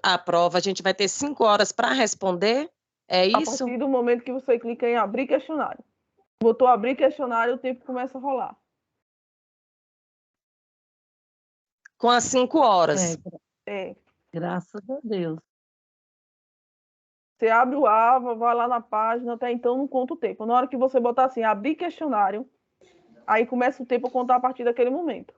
[SPEAKER 6] a prova, a gente vai ter 5 horas para responder, é isso?
[SPEAKER 1] A partir do momento que você clica em abrir questionário. Botou abrir questionário, o tempo começa a rolar.
[SPEAKER 6] Com as 5 horas.
[SPEAKER 12] Graças a Deus.
[SPEAKER 1] Você abre o AVA, vai lá na página, até então não conta o tempo. Na hora que você botar assim, abrir questionário, aí começa o tempo a contar a partir daquele momento.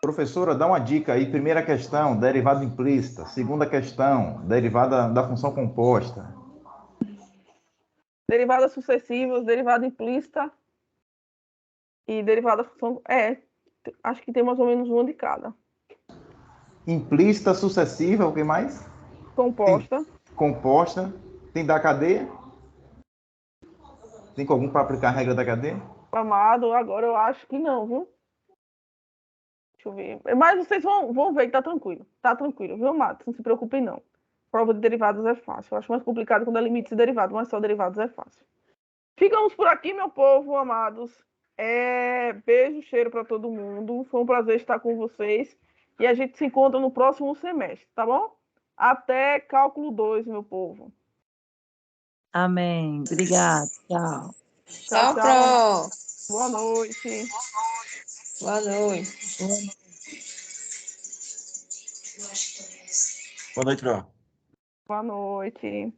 [SPEAKER 14] Professora, dá uma dica aí. Primeira questão, derivada implícita. Segunda questão, derivada da função composta.
[SPEAKER 1] Derivadas sucessivas, derivada implícita e derivada da função... acho que tem mais ou menos uma de cada.
[SPEAKER 14] Implícita, sucessiva, o que mais?
[SPEAKER 1] Composta.
[SPEAKER 14] Composta. Tem da cadeia? Tem algum para aplicar a regra da cadeia?
[SPEAKER 1] Amado, agora eu acho que não, viu? Deixa eu ver. Mas vocês vão ver que tá tranquilo. Tá tranquilo, viu, Matos? Não se preocupem, não. Prova de derivados é fácil. Eu acho mais complicado quando é limites e derivados, mas só derivados é fácil. Ficamos por aqui, meu povo, amados. Beijo, cheiro para todo mundo. Foi um prazer estar com vocês. E a gente se encontra no próximo semestre, tá bom? Até cálculo 2, meu povo.
[SPEAKER 12] Amém. Obrigada. Tchau.
[SPEAKER 11] Tchau,
[SPEAKER 1] Tchau.
[SPEAKER 11] Pro.
[SPEAKER 1] Boa noite.
[SPEAKER 11] Boa noite.
[SPEAKER 14] Boa noite, Pro.
[SPEAKER 1] Boa noite.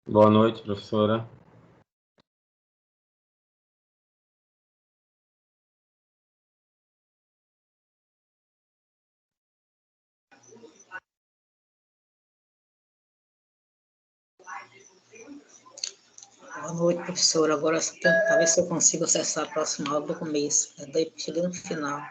[SPEAKER 15] Boa noite, professora.
[SPEAKER 16] Boa noite, professora. Agora só tentar ver se eu consigo acessar a próxima aula do começo. Daí cheguei no final.